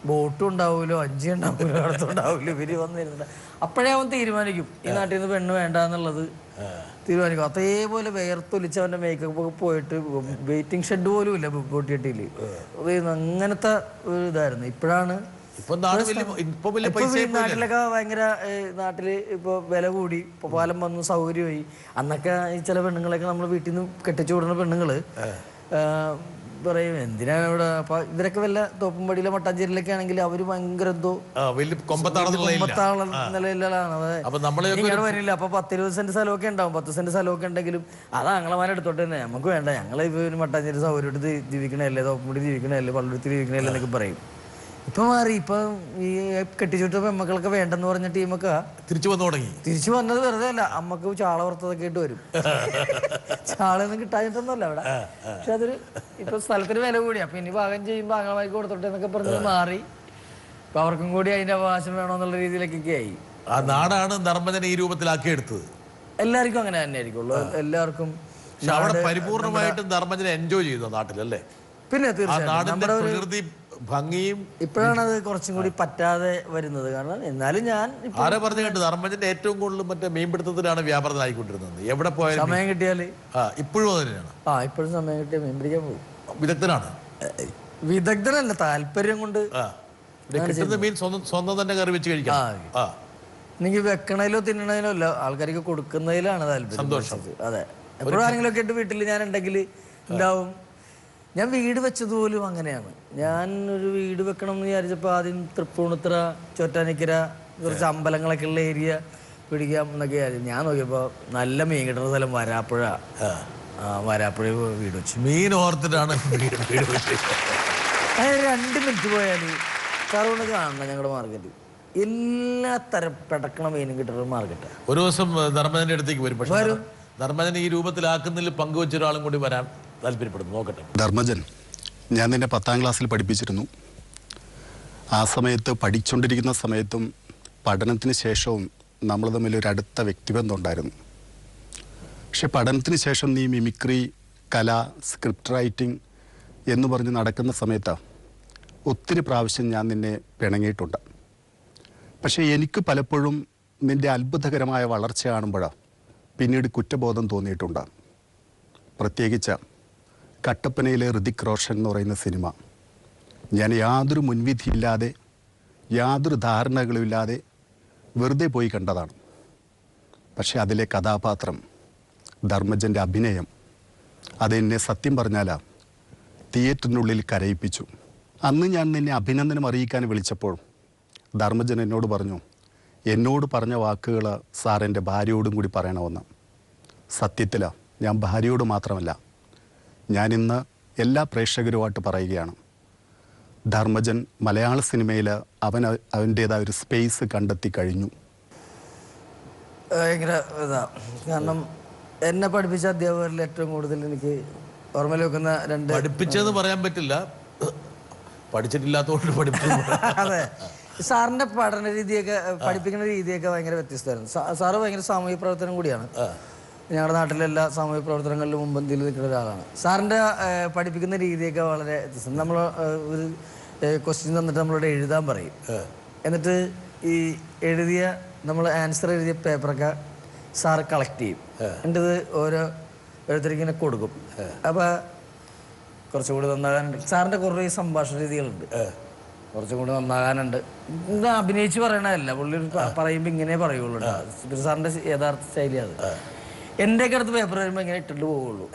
ബോട്ടും ഉണ്ടാവൂലോ, അഞ്ചി ഉണ്ടാവൂലോ, അടുത്തുണ്ടാവൂലോ. ഇവര് വന്നിരുന്നിട്ട് അപ്പോഴേ അവൻ തീരുമാനിക്കും ഈ നാട്ടിൽ നിന്ന് പെണ്ണ് വേണ്ട എന്നുള്ളത് തീരുമാനിക്കും. അതേപോലെ വേർത്തൊലിച്ച് അവൻ്റെ മേക്കപ്പ് ഒക്കെ പോയിട്ട് വെയിറ്റിംഗ് ഷെഡ് പോലും ഇല്ല ബോട്ടിയെട്ടിയിൽ. അങ്ങനത്തെ ഒരു ഇതായിരുന്നു. ഇപ്പോഴാണ് നാട്ടിലൊക്കെ ഭയങ്കര, നാട്ടില് ഇപ്പൊ വില കൂടി, ഇപ്പൊ പാലം വന്നു, സൗകര്യമായി. അന്നൊക്കെ ഈ ചില പെണ്ണുങ്ങളൊക്കെ നമ്മൾ വീട്ടിൽ നിന്ന് കെട്ടിച്ചു വിടുന്ന പെണ്ണുങ്ങള് പറയും എന്തിനാണ് ഇവിടെ. അപ്പൊ ഇവരൊക്കെ വല്ല തോപ്പുംപടിയിലെ മട്ടാഞ്ചേരിയിലൊക്കെ ആണെങ്കിൽ അവര് ഭയങ്കര എന്തോ നിലയിലാണ്. ഇങ്ങനെ വരില്ല. അപ്പൊ 10-20 സെന്റ് സ്ഥലമൊക്കെ ഉണ്ടാവും. 10 സെന്റ് സ്ഥലമൊക്കെ ഉണ്ടെങ്കിലും അത് ആങ്ങളമാരെടുത്തോട്ട് തന്നെ, നമുക്ക് വേണ്ട, ഞങ്ങളെ ഇപ്പൊ മട്ടാഞ്ചേരി സൗകര്യമായിട്ട് ജീവിക്കണല്ലേ, തോപ്പുംപടി ജീവിക്കണല്ലേ, പള്ളുരുത്തി ജീവിക്കണല്ലേ എന്നൊക്കെ പറയും. ഇപ്പൊ മാറി. ഇപ്പൊ ഈ കെട്ടിച്ചുവിട്ട പെമ്മക്കളൊക്കെ വേണ്ടെന്ന് പറഞ്ഞ ടീമൊക്കെ തിരിച്ചു വന്നു തുടങ്ങി. തിരിച്ചു വന്നത് വെറുതെ അല്ല, അമ്മക്ക് ചാള വറുത്തതൊക്കെ ആയിട്ട് വരും. ചാളയൊന്നും കിട്ടാഞ്ഞിട്ടൊന്നുമല്ല അവിടെ. പക്ഷെ അതൊരു ഇപ്പൊ സ്ഥലത്തിന് വില കൂടി. അപ്പൊ ഇനി പാകം ചെയ്യുമ്പോൾ ആങ്ങളമാർക്ക് കൊടുത്തോട്ടെ എന്നൊക്കെ പറഞ്ഞത് മാറി. ഇപ്പൊ അവർക്കും കൂടി അതിന്റെ അവകാശം വേണമെന്നുള്ള രീതിയിലേക്കൊക്കെ ആയി. ആ നാടാണ് ധർമ്മജനെ ഈ രൂപത്തിലാക്കിയെടുത്തത്. എല്ലാവർക്കും അങ്ങനെ തന്നെ ആയിരിക്കുള്ളൂ. എല്ലാവർക്കും അവിടെ പരിപൂർണമായിട്ടും ധർമ്മജനെ എൻജോയ് ചെയ്തു നാട്ടിലല്ലേ. പിന്നെ തീർച്ചയായും ഭംഗിയും ഇപ്പോഴാണ് അത് കുറച്ചും കൂടി പറ്റാതെ വരുന്നത്. കാരണം എന്നാലും ഞാൻ ആരെ പറഞ്ഞു കേട്ടു ധർമ്മജന്റെ ഏറ്റവും കൂടുതൽ മറ്റേ മീൻപിടുത്തത്തിലാണ് വ്യാപൃതനായിക്കൊണ്ടിരുന്നത്. എവിടെ പോയാലും സമയം കിട്ടിയാല് ഇപ്പോഴും തന്നെയാണ്. ഇപ്പോഴും സമയം കിട്ടിയാൽ മീൻ പിടിക്കാൻ പോകും. വിദഗ്ധനാണ്. വിദഗ്ധനല്ല, താല്പര്യം കൊണ്ട് കിട്ടുന്ന മീൻ സ്വന്തം തന്നെ കറി വെച്ച് കഴിക്കാം. എനിക്ക് വെക്കണതിലോ തിന്നണതിലോ അല്ല, ആൾക്കാർക്ക് കൊടുക്കുന്നതിലാണ് താല്പര്യം, സന്തോഷം. അതെ, എപ്പോഴും ആരെങ്കിലും ഒക്കെ ആയിട്ട് വീട്ടിൽ ഞാൻ ഉണ്ടെങ്കിൽ ഉണ്ടാവും. ഞാൻ വീട് വെച്ചതുപോലും അങ്ങനെയാണ്. ഞാൻ ഒരു വീട് വെക്കണം എന്ന് വിചാരിച്ചപ്പോൾ ആദ്യം തൃപ്പൂണിത്തുറ, ചോറ്റാനിക്കര, കുറച്ച് അമ്പലങ്ങളൊക്കെ ഉള്ള ഏരിയ പിടിക്കാം എന്നൊക്കെ ആയിരുന്നു. ഞാൻ നോക്കിയപ്പോൾ നല്ല മീൻ കിട്ടുന്ന സ്ഥലം വരാപ്പുഴ. വരാപ്പുഴ വീട് വെച്ചു. മീൻ ഓർത്തിട്ടാണ് വീട് വെച്ചത്. 2 മിനിറ്റ് പോയാൽ സാറുകൊണ്ട് കാണണം ഞങ്ങളുടെ മാർക്കറ്റ്. എല്ലാ തരം പിടക്കണ മീനും കിട്ടുന്ന മാർക്കറ്റ്. ഒരു ദിവസം ധർമ്മജന്റെ അടുത്തേക്ക് വരും. പക്ഷേ ധർമ്മജൻ ഈ രൂപത്തിലാക്കുന്നതിൽ പങ്കുവെച്ച ഒരാളും കൂടി വരാൻ താല്പര്യപ്പെടുന്നു. നോക്കട്ടെ. ധർമ്മജൻ, ഞാൻ നിന്നെ 10ാം ക്ലാസ്സിൽ പഠിപ്പിച്ചിരുന്നു. ആ സമയത്ത് പഠിച്ചുകൊണ്ടിരിക്കുന്ന സമയത്തും പഠനത്തിന് ശേഷവും നമ്മൾ തമ്മിൽ ഒരു അടുത്ത വ്യക്തിബന്ധം ഉണ്ടായിരുന്നു. പക്ഷെ പഠനത്തിന് ശേഷം നീ മിമിക്രി, കല, സ്ക്രിപ്റ്റ് റൈറ്റിംഗ് എന്ന് പറഞ്ഞ് നടക്കുന്ന സമയത്ത് ഒത്തിരി പ്രാവശ്യം ഞാൻ നിന്നെ പിണങ്ങിയിട്ടുണ്ട്. പക്ഷേ എനിക്ക് പലപ്പോഴും നിൻ്റെ അത്ഭുതകരമായ വളർച്ച കാണുമ്പോഴാണ് പിന്നീട് കുറ്റബോധം തോന്നിയിട്ടുണ്ട്. പ്രത്യേകിച്ച് കട്ടപ്പനയിലെ ഋതിക് റോഷൻ എന്ന് പറയുന്ന സിനിമ ഞാൻ യാതൊരു മുൻവിധിയില്ലാതെ യാതൊരു ധാരണകളുമില്ലാതെ വെറുതെ പോയി കണ്ടതാണ്. പക്ഷേ അതിലെ കഥാപാത്രം, ധർമ്മജൻ്റെ അഭിനയം, അതെന്നെ സത്യം പറഞ്ഞാലാ തിയേറ്ററിനുള്ളിൽ കരയിപ്പിച്ചു. അന്ന് ഞാൻ നിന്നെ അഭിനന്ദനം അറിയിക്കാൻ വിളിച്ചപ്പോൾ ധർമ്മജൻ എന്നോട് പറഞ്ഞു, എന്നോട് പറഞ്ഞ വാക്കുകൾ സാർ എൻ്റെ ഭാര്യയോടും കൂടി പറയണമെന്ന്. സത്യത്തിലാണ്, ഞാൻ ഭാര്യയോട് മാത്രമല്ല, ഞാനിന്ന് എല്ലാ പ്രേക്ഷകരുമായിട്ട് പറയുകയാണ്, ധർമ്മജൻ മലയാള സിനിമയിൽ അവൻ്റേതായ ഒരു സ്പേസ് കണ്ടെത്തി കഴിഞ്ഞു. ഭയങ്കര ഇതാ. കാരണം എന്നെ പഠിപ്പിച്ച അധ്യാപകരിൽ ഏറ്റവും കൂടുതൽ എനിക്ക് ഓർമ്മയിൽ വെക്കുന്ന രണ്ട്, പഠിപ്പിച്ചെന്ന് പറയാൻ പറ്റില്ല, പഠിച്ചിട്ടില്ലാത്തതുകൊണ്ട് പഠിപ്പിച്ചു. അതെ, സാറിന്റെ പഠന രീതിയൊക്കെ, പഠിപ്പിക്കുന്ന രീതിയൊക്കെ ഭയങ്കര വ്യത്യസ്തമായിരുന്നു. സാറ് ഭയങ്കര സാമൂഹിക പ്രവർത്തനം കൂടിയാണ്. ഞങ്ങളുടെ നാട്ടിലെ എല്ലാ സാമൂഹിക പ്രവർത്തനങ്ങളിലും മുമ്പന്തിയിൽ നിൽക്കുന്ന ഒരാളാണ്. സാറിന്റെ പഠിപ്പിക്കുന്ന രീതിയൊക്കെ വളരെ വ്യത്യസ്തം. നമ്മൾ ഒരു ക്വസ്റ്റ്യൻ തന്നിട്ട് നമ്മളോട് എഴുതാൻ പറയും. എന്നിട്ട് ഈ എഴുതിയ, നമ്മൾ ആൻസർ എഴുതിയ പേപ്പറൊക്കെ സാറ് കളക്ട് ചെയ്യും. എന്നിട്ട് ഇത് ഓരോരുത്തരിങ്ങനെ കൊടുക്കും. അപ്പോൾ കുറച്ചുകൂടി നന്നാകാനുണ്ട്. സാറിൻ്റെ കുറേ സംഭാഷണ രീതികളുണ്ട്, കുറച്ചും കൂടി നന്നാകാനുണ്ട്. ഇത് അഭിനയിച്ച് പറയണതല്ല, പുള്ളി പറയുമ്പോൾ ഇങ്ങനെ പറയുള്ളൂ. സാറിൻ്റെ യഥാർത്ഥ ശൈലി അത്. എൻ്റെയൊക്കെ അടുത്ത് പേപ്പർ വരുമ്പോൾ ഇങ്ങനെ ഇട്ടിട്ട് പോവുള്ളൂ,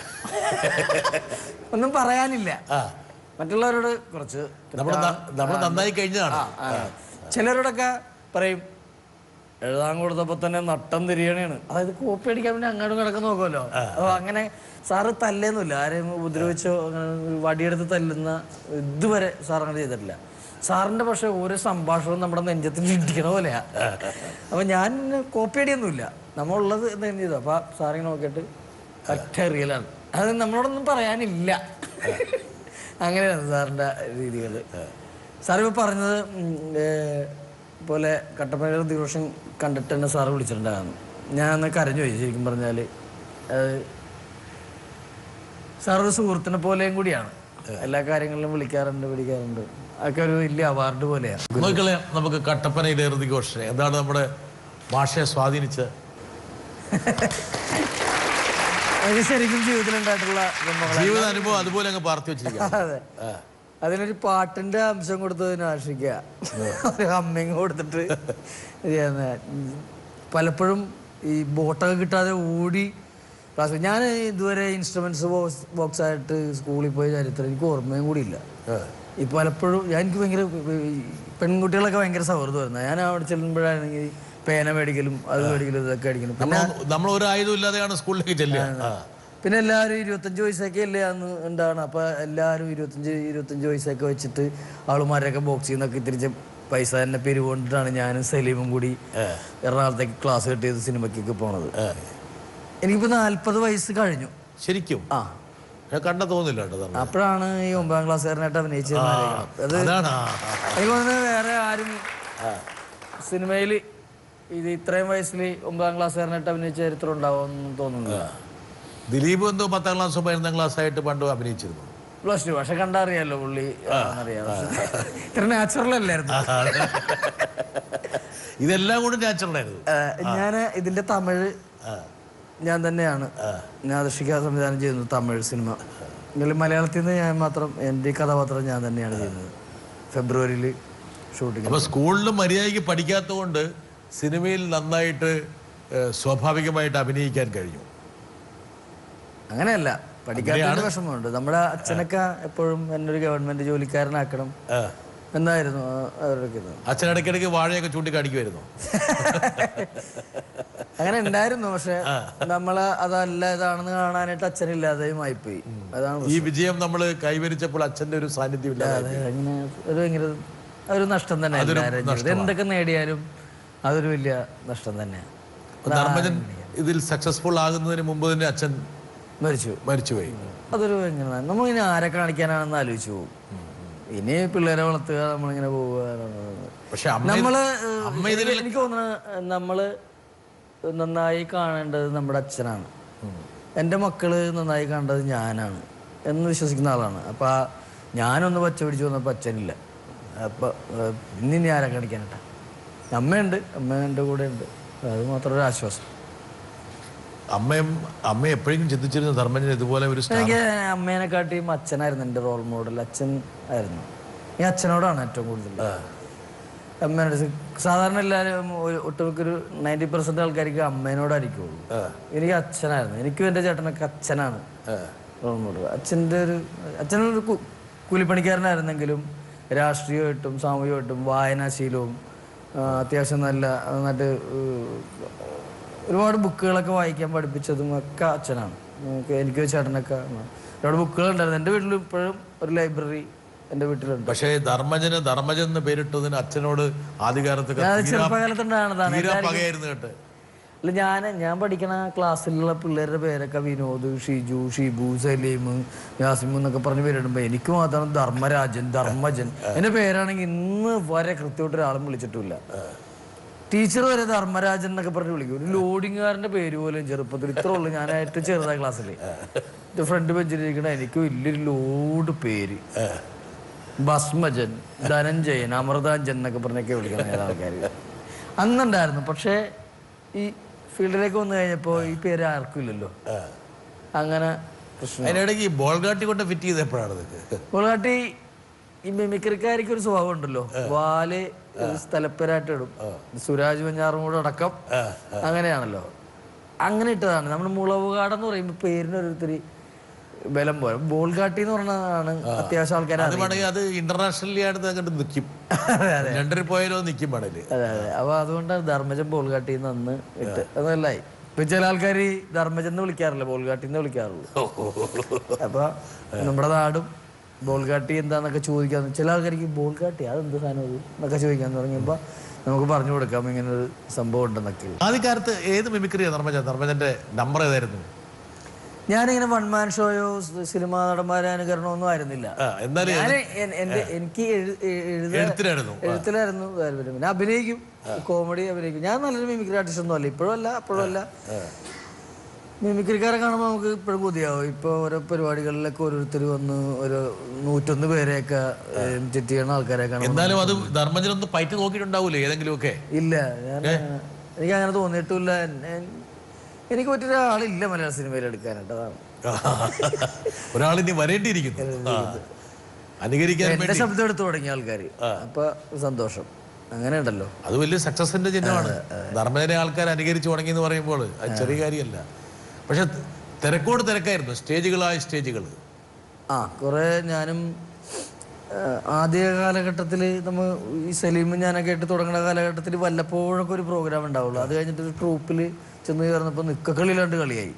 ഒന്നും പറയാനില്ല. മറ്റുള്ളവരോട് കുറച്ച് നമ്മൾ നന്നായി കഴിഞ്ഞതാണ്. ചിലരോടൊക്കെ പറയും, എഴുതാൻ കൊടുത്തപ്പോൾ തന്നെ നട്ടം തിരിയണേണ്. അതായത് കോപ്പി അടിക്കാൻ വേണ്ടി അങ്ങോട്ടും കിടക്കാൻ നോക്കുമല്ലോ. അപ്പോൾ അങ്ങനെ സാറ് തല്ലേന്നുമില്ല, ആരെയും ഉപദ്രവിച്ചോ അങ്ങനെ വടിയെടുത്ത് തല്ലുന്ന ഇതുവരെ സാർ അങ്ങനെ ചെയ്തിട്ടില്ല. സാറിൻ്റെ പക്ഷേ ഓരോ സംഭാഷണവും നമ്മുടെ നെഞ്ചത്തിൽ ഇടിക്കണ പോലെയാ. അപ്പം ഞാൻ കോപ്പി അടിയൊന്നുമില്ല, നമ്മളുള്ളത് എന്തെങ്കിലും ചെയ്തു. അപ്പോൾ സാറിങ്ങനെ നോക്കിയിട്ട് ഒറ്റ റിയലാണ്, അത് നമ്മളോടൊന്നും പറയാനില്ല. അങ്ങനെയാണ് സാറിൻ്റെ രീതികൾ. സാറിപ്പോൾ പറഞ്ഞത് പോലെ കട്ടപ്പനയിലെ ദിവസം കണ്ടിട്ട് തന്നെ സാറ് വിളിച്ചിട്ടുണ്ടായിരുന്നു. ഞാൻ അന്ന് കരഞ്ഞു പോയി. ശരിക്കും പറഞ്ഞാൽ സാറൊരു സുഹൃത്തിനെ പോലെയും കൂടിയാണ്. എല്ലാ കാര്യങ്ങളിലും വിളിക്കാറുണ്ട്, പിടിക്കാറുണ്ട്. അതൊക്കെ ഒരു വലിയ അവാർഡ് പോലെയാണ്. നോക്കിക്കളെ, നമുക്ക് കട്ടപ്പനയിലെ ഋതിക് റോഷൻ എന്താണ് നമ്മുടെ ഭാഷയെ സ്വാധീനിച്ച് ശരിക്കും ജീവിതത്തിലുണ്ടായിട്ടുള്ള ജീവിത അനുഭവം അതുപോലെ അങ്ങ് പാർത്തി വെച്ചിരിക്കുക. അതെ, അതിനൊരു പാട്ടിന്റെ അംശം കൊടുത്തതിന് ആശിക്കുക, ഒരു ഹമ്മിങ് കൊടുത്തിട്ട് പലപ്പോഴും ഈ ബോട്ടൊക്കെ കിട്ടാതെ ഓടി ക്ലാസ്. ഞാൻ ഇതുവരെ ഇൻസ്ട്രുമെന്റ്സ് ബോക്സ് ആയിട്ട് സ്കൂളിൽ പോയ ചരിത്രം എനിക്ക് ഓർമ്മയും കൂടി ഇല്ല. ഈ പലപ്പോഴും എനിക്ക് ഭയങ്കര പെൺകുട്ടികളൊക്കെ ഭയങ്കര സൗഹൃദമായിരുന്നു. ഞാൻ അവിടെ ചെല്ലുമ്പോഴാണെങ്കിൽ പേന മേടിക്കലും അത് മേടിക്കലും ഇതൊക്കെ അടിക്കണം. നമ്മൾ ഒരു ആയുധം ഇല്ലാതെയാണ് സ്കൂളിലേക്ക് ചെല്ലുക. പിന്നെ എല്ലാവരും 25 വയസ്സൊക്കെ അല്ലേ അന്ന് ഉണ്ടാവണം. അപ്പോൾ എല്ലാവരും 25 വയസ്സൊക്കെ വെച്ചിട്ട് ആളുമാരൊക്കെ ബോക്സിൽ നിന്നൊക്കെ തിരിച്ച് പൈസ തന്നെ പിരിവുകൊണ്ടിട്ടാണ് ഞാനും സലീമും കൂടി എറണാകുളത്തേക്ക് ക്ലാസ് കിട്ടിയത് സിനിമയ്ക്കൊക്കെ പോണത്. എനിക്കിപ്പോൾ 40 വയസ്സ് കഴിഞ്ഞു ശരിക്കും. കണ്ട തോന്നില്ല. അപ്പോഴാണ് ഈ 9ാം ക്ലാസ്സുകാരനായിട്ട് അഭിനയിച്ചത്. അത് എനിക്ക് തോന്നുന്നത് വേറെ ആരും സിനിമയിൽ ഇത് ഇത്രയും വയസ്സിൽ 9ാം ക്ലാസ്സുകാരനായിട്ട് അഭിനയിച്ച ചരിത്രം ഉണ്ടാവുമെന്ന് തോന്നുന്നില്ല. ദിലീപ് എന്തോ 10ാം ക്ലാസ്സോ 11ാം ക്ലാസ് ആയിട്ട് പണ്ട് അഭിനയിച്ചിരുന്നു. +2 പക്ഷെ കണ്ടറിയാലോ പുള്ളി അറിയാം. ഇത്ര നാച്ചുറൽ അല്ലായിരുന്നു. ഇതെല്ലാം കൂടി നാച്ചുറൽ ആയിരുന്നു. ഞാൻ ഇതിന്റെ തമിഴ് ഞാൻ തന്നെയാണ് നാദർഷിക സംവിധാനം ചെയ്യുന്നത്, തമിഴ് സിനിമ. മലയാളത്തിൽ നിന്ന് ഞാൻ മാത്രം എൻ്റെ കഥാപാത്രം ഞാൻ തന്നെയാണ് ചെയ്യുന്നത്. ഫെബ്രുവരിയിൽ ഷൂട്ടിംഗ്. അപ്പോൾ സ്കൂളിൽ മര്യാദയ്ക്ക് പഠിക്കാത്തതുകൊണ്ട് സിനിമയിൽ നന്നായിട്ട് സ്വാഭാവികമായിട്ട് അഭിനയിക്കാൻ കഴിഞ്ഞു. അങ്ങനെയല്ല, പഠിക്കാത്ത വിഷമമുണ്ട്. നമ്മുടെ അച്ഛനൊക്കെ എപ്പോഴും എന്നൊരു ഗവൺമെന്റ് ജോലിക്കാരനാക്കണം എന്നായിരുന്നു അവരൊക്കെ. അച്ഛൻ ഇടയ്ക്കിടയ്ക്ക് വാഴയൊക്കെ ചൂണ്ടിക്കാണിക്കുമായിരുന്നു. അങ്ങനെ ഉണ്ടായിരുന്നു. പക്ഷെ നമ്മള് അതല്ല ഇതാണെന്ന് കാണാനായിട്ട് അച്ഛനില്ലാതെയും ആയിപ്പോയി. അതാണ് ഈ വിജയം നമ്മൾ കൈവരിച്ചപ്പോൾ അച്ഛന്റെ ഒരു സാന്നിധ്യം ഇല്ലാതെ അങ്ങനെ ഒരു ഭയങ്കര ഒരു നഷ്ടം തന്നെ. എന്തൊക്കെ നേടിയാലും അതൊരു വലിയ നഷ്ടം തന്നെയാണ്. ധർമ്മജൻ ഇതിൽ സക്സസ്ഫുൾ ആകുന്നതിന് മുമ്പ് തന്നെ അച്ഛൻ മരിച്ചുപോയി. അതൊരു എങ്ങനെ നമ്മളിങ്ങനെ ആരെ കാണിക്കാനാണെന്ന് ആലോചിച്ചു പോകും. ഇനി പിള്ളേരെ വളർത്തുക, നമ്മളിങ്ങനെ പോവുക. പക്ഷെ എനിക്ക് തോന്നുന്നത് നമ്മള് നന്നായി കാണേണ്ടത് നമ്മുടെ അച്ഛനാണ്. എൻ്റെ മക്കള് നന്നായി കാണേണ്ടത് ഞാനാണ് എന്ന് വിശ്വസിക്കുന്ന ആളാണ്. അപ്പം ഞാനൊന്ന് പച്ച പിടിച്ചു വന്നപ്പോൾ അച്ഛനില്ല. അപ്പം ഇനി ആരെ കാണിക്കാനായിട്ടാ? അമ്മയുണ്ട്, അമ്മ എൻ്റെ കൂടെ ഉണ്ട്. അത് മാത്രം ഒരു ആശ്വാസം. അമ്മ എപ്പോഴെങ്കിലും ചിന്തിച്ചിരുന്നു ധർമ്മജൻ ഇതുപോലെ ഒരു? എനിക്ക് അമ്മേനെക്കാട്ടിയും അച്ഛനായിരുന്നു എൻ്റെ റോൾ മോഡൽ. അച്ഛൻ ആയിരുന്നു. ഈ അച്ഛനോടാണ് ഏറ്റവും കൂടുതൽ. അമ്മേനോട്. സാധാരണ എല്ലാവരും ഒട്ടുമിക്കൊരു 90% ആൾക്കാർക്ക് അമ്മേനോടായിരിക്കുള്ളൂ. എനിക്ക് അച്ഛനായിരുന്നു. എനിക്കും എൻ്റെ ചേട്ടനൊക്കെ അച്ഛനാണ്. അച്ഛനൊരു കൂലിപ്പണിക്കാരനായിരുന്നെങ്കിലും രാഷ്ട്രീയമായിട്ടും സാമൂഹികമായിട്ടും വായനാശീലവും അത്യാവശ്യം നന്നായിട്ട് ഒരുപാട് ബുക്കുകളൊക്കെ വായിക്കാൻ പഠിപ്പിച്ചതും ഒക്കെ അച്ഛനാണ്. എനിക്ക് ചേട്ടനൊക്കെ ഒരുപാട് ബുക്കുകളുണ്ടായിരുന്നു. എൻ്റെ വീട്ടിൽ ഇപ്പോഴും ഒരു ലൈബ്രറി എൻ്റെ വീട്ടിലുണ്ട്. പക്ഷേ ധർമ്മജൻ എന്ന് പേരിട്ടതിന് അച്ഛനോട് ആദ്യകാലത്ത് പകയായിരുന്നു കേട്ട്. അല്ല, ഞാൻ പഠിക്കണ ക്ലാസ്സിലുള്ള പിള്ളേരുടെ പേരൊക്കെ വിനോദ്, ഷിജു, ഷിബു, സലീം, യാസിമു എന്നൊക്കെ പറഞ്ഞ് പേരിടുമ്പോൾ എനിക്ക് മാത്രം ധർമ്മജൻ എൻ്റെ പേരാണെങ്കിൽ ഇന്ന് വരെ കൃത്യമായിട്ട് ഒരാളും വിളിച്ചിട്ടില്ല. ടീച്ചർ വരെ ധർമ്മരാജൻ എന്നൊക്കെ പറഞ്ഞ് വിളിക്കും. ഒരു ലോഡിങ്ങുകാരൻ്റെ പേര് പോലും ചെറുപ്പത്തിൽ ഇത്ര ഉള്ളു. ഞാനായിട്ട് ചെറുതായ ക്ലാസ്സിൽ എൻ്റെ ഫ്രണ്ട് ബെഞ്ചിലിരിക്കണ എനിക്ക് വലിയൊരു ലോഡ് പേര്. ഭസ്മജൻ, ധനഞ്ജയൻ, അമൃതാഞ്ജൻ എന്നൊക്കെ പറഞ്ഞൊക്കെ വിളിക്കണം ആൾക്കാർ അന്നുണ്ടായിരുന്നു. പക്ഷേ ഈ ഫീൽഡിലേക്ക് വന്നു കഴിഞ്ഞപ്പോൾ ഈ പേര് ആർക്കും ഇല്ലല്ലോ. അങ്ങനെ അതിനിടയ്ക്ക് ഈ ബോൾഗാട്ടി കൊണ്ട് ഫിറ്റ് ചെയ്ത് എപ്പോഴാണ്? ബോൾഗാട്ടി ഈ മിമിക്രിക്കാർക്ക് ഒരു സ്വഭാവം ഉണ്ടല്ലോ, വാല് സ്ഥലപ്പേരായിട്ട് ഇടും. സുരാജ് വെഞ്ഞാറും കൂടെ അടക്കം അങ്ങനെയാണല്ലോ. അങ്ങനെ ഇട്ടതാണ്. നമ്മൾ മുളവുകാടെന്ന് പറയുമ്പോൾ പേരിനൊരുത്തിരി ബലം പോലെ. ബോൾഗാട്ടി എന്ന് പറഞ്ഞതാണ് അത്യാവശ്യം ആൾക്കാർ. അത് ഇന്റർനാഷണലി ആയിട്ട് നിൽക്കും, ലണ്ടനിൽ പോയാലോ നിൽക്കും പാടല്. അതെ അതെ. അപ്പൊ അതുകൊണ്ടാണ് ധർമ്മജൻ ബോൾഗാട്ടി അന്ന് ഇട്ട്. അതല്ലായി ഇപ്പൊ ചില ആൾക്കാർ ധർമ്മജൻ എന്ന് വിളിക്കാറില്ല, ബോൾഗാട്ടി എന്ന് വിളിക്കാറുള്ളൂ. അപ്പൊ നമ്മുടെ നാടും ബോൾഗാട്ടി എന്താന്നൊക്കെ ചോദിക്കാന്ന് ചില ആൾക്കാർക്ക് ബോൾഗാട്ടി അതെന്ത് സാധനം എന്നൊക്കെ ചോദിക്കാൻ തുടങ്ങിയപ്പോ നമുക്ക് പറഞ്ഞു കൊടുക്കാം ഇങ്ങനെ ഒരു സംഭവം ഉണ്ടെന്നൊക്കെ. ആദ്യകാലത്ത് ഏത് മിമിക്രിയാ ധർമ്മജന്റെ നമ്പർ ഏതായിരുന്നു? ഞാനിങ്ങനെ വൺമാൻ ഷോയോ സിനിമാ നടന്മാരെ അനുകരണമൊന്നും ആയിരുന്നില്ല. എനിക്ക് എഴുത്തിലായിരുന്നു താല്പര്യം. പിന്നെ അഭിനയിക്കും, കോമഡി അഭിനയിക്കും. ഞാൻ നല്ലൊരു മിമിക്രി ആർട്ടിസ്റ്റ് ഒന്നും അല്ല, അപ്പോഴും അല്ല. മിമിക്രിക്കാരെ കാണുമ്പോൾ നമുക്ക് ഇപ്പോഴും കൊതിയാവും. ഇപ്പോൾ ഓരോ പരിപാടികളിലൊക്കെ ഓരോരുത്തർ വന്ന് ഒരു 101 പേരെയൊക്കെ ചെറ്റ് ചെയ്യണ ആൾക്കാരെ കാണും. എന്നാലും അത് ധർമ്മജനൊന്നും പയറ്റ് നോക്കിയിട്ടുണ്ടാവൂലേ ഏതെങ്കിലും ഒക്കെ? ഇല്ല, എനിക്ക് അങ്ങനെ തോന്നിയിട്ടില്ല. എനിക്ക് പറ്റൊരാളില്ല മലയാള സിനിമയിൽ എടുക്കാനായിട്ട്. അതാണ് ഒരാളിനി വരേണ്ടിയിരിക്കുന്നു അനുകരിക്കാൻ. എന്റെ ശബ്ദം എടുത്തു തുടങ്ങിയ ആൾക്കാർ, അപ്പൊ സന്തോഷം. അങ്ങനെ ഉണ്ടല്ലോ, അത് വലിയ സക്സസിന്റെ ചിഹ്നമാണ്. ധർമ്മജനെ ആൾക്കാർ അനുകരിച്ചു തുടങ്ങി എന്ന് പറയുമ്പോൾ അത് ചെറിയ കാര്യമല്ല. പക്ഷെ തിരക്കായിരുന്നു, സ്റ്റേജുകൾ. കുറെ ഞാനും ആദ്യ കാലഘട്ടത്തിൽ നമ്മൾ ഈ സലീമും ഞാനൊക്കെ ആയിട്ട് തുടങ്ങുന്ന കാലഘട്ടത്തിൽ വല്ലപ്പോഴൊക്കെ ഒരു പ്രോഗ്രാം ഉണ്ടാവുള്ളൂ. അത് കഴിഞ്ഞിട്ട് ഒരു ട്രൂപ്പിൽ ചെന്ന് ചേർന്നപ്പോൾ നിക്കക്കളിയിലാണ്ട് കളിയായി.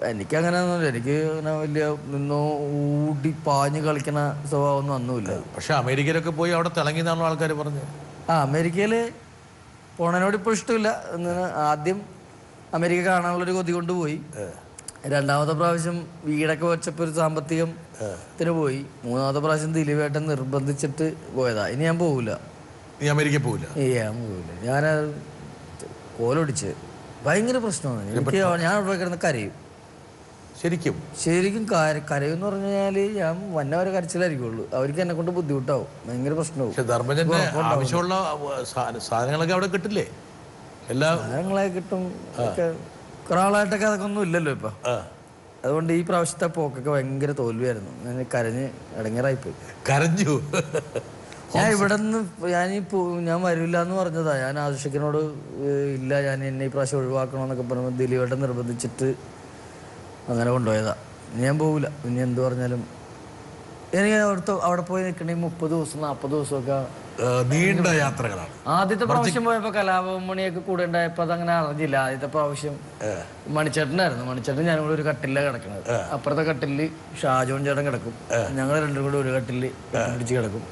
എനിക്കങ്ങനെ ഒന്നുമില്ല. എനിക്ക് അങ്ങനെ വലിയ നിന്നോ ഊടി പാഞ്ഞ് കളിക്കണ സ്വഭാവമൊന്നും ഒന്നുമില്ല. പക്ഷെ അമേരിക്കയിലൊക്കെ പോയി അവിടെ തിളങ്ങിയെന്നാണോ ആൾക്കാർ പറഞ്ഞത്? അമേരിക്കയിൽ പോണതിനോട് ഇപ്പോൾ ഇഷ്ടമില്ല. ആദ്യം അമേരിക്ക കാണാനുള്ളൊരു കൊതി കൊണ്ടുപോയി. രണ്ടാമത്തെ പ്രാവശ്യം വീടൊക്കെ വെച്ചപ്പോൾ ഒരു സാമ്പത്തികത്തിന് പോയി. മൂന്നാമത്തെ പ്രാവശ്യം ദിലീപേട്ടൻ നിർബന്ധിച്ചിട്ട് പോയതാ. ഇനി ഞാൻ പോവില്ല. ഞാൻ പോവില്ല. ഞാൻ കോലൊടിച്ച് ഭയങ്കര പ്രശ്നമാണ് എനിക്ക്. ഞാൻ അവിടെ കിടന്ന് കരയും. ശരിക്കും കരയെന്ന് പറഞ്ഞു കഴിഞ്ഞാൽ ഞാൻ വരെ കരച്ചിലായിരിക്കുള്ളൂ. അവർക്ക് എന്നെ കൊണ്ട് ബുദ്ധിമുട്ടാവും, ഭയങ്കര പ്രശ്നവും. ആവശ്യമുള്ള സാധനങ്ങളൊക്കെ അവിടെ കിട്ടില്ലേ? എല്ലാ സാധനങ്ങളൊക്കെ കിട്ടും. കുറെ ആളായിട്ടൊക്കെ അതൊക്കെ ഒന്നും ഇല്ലല്ലോ ഇപ്പൊ. അതുകൊണ്ട് ഈ പ്രാവശ്യത്തെ പോക്കൊക്കെ ഭയങ്കര തോൽവിയായിരുന്നു. ഞാൻ കരഞ്ഞ് ഇടങ്ങേറായിപ്പോയി. കരഞ്ഞു. ഞാൻ ഇവിടെ നിന്ന് ഞാൻ വരില്ല എന്ന് പറഞ്ഞതാ. ഞാൻ ആദർശിക്കനോട് ഇല്ല, ഞാൻ എന്നെ ഈ പ്രാവശ്യം ഒഴിവാക്കണമെന്നൊക്കെ പറയുമ്പോൾ ദിലീപേട്ടൻ നിർബന്ധിച്ചിട്ട് അങ്ങനെ കൊണ്ടുപോയതാ. ഞാൻ പോവില്ല. ഇനി എന്ത് പറഞ്ഞാലും എനിക്ക് അവിടെ പോയി നിൽക്കണമെങ്കിൽ 30 ദിവസം 40 ദിവസമൊക്കെ നീണ്ട യാത്രകളാണ്. ആദ്യത്തെ പ്രാവശ്യം പോയപ്പോ കലാഭവമണിയൊക്കെ കൂടെ ഉണ്ടായപ്പോ അതങ്ങനെ അറിഞ്ഞില്ല. ആദ്യത്തെ പ്രാവശ്യം മണിച്ചേട്ടനായിരുന്നു. മണിച്ചേട്ടൻ ഞാനും കൂടെ ഒരു കട്ടിലാണ് കിടക്കുന്നത്. അപ്പുറത്തെ കട്ടില് ഷാജോൺ ചേട്ടൻ കിടക്കും, ഞങ്ങൾ രണ്ടും കൂടെ ഒരു കട്ടില് പിടിച്ച് കിടക്കും.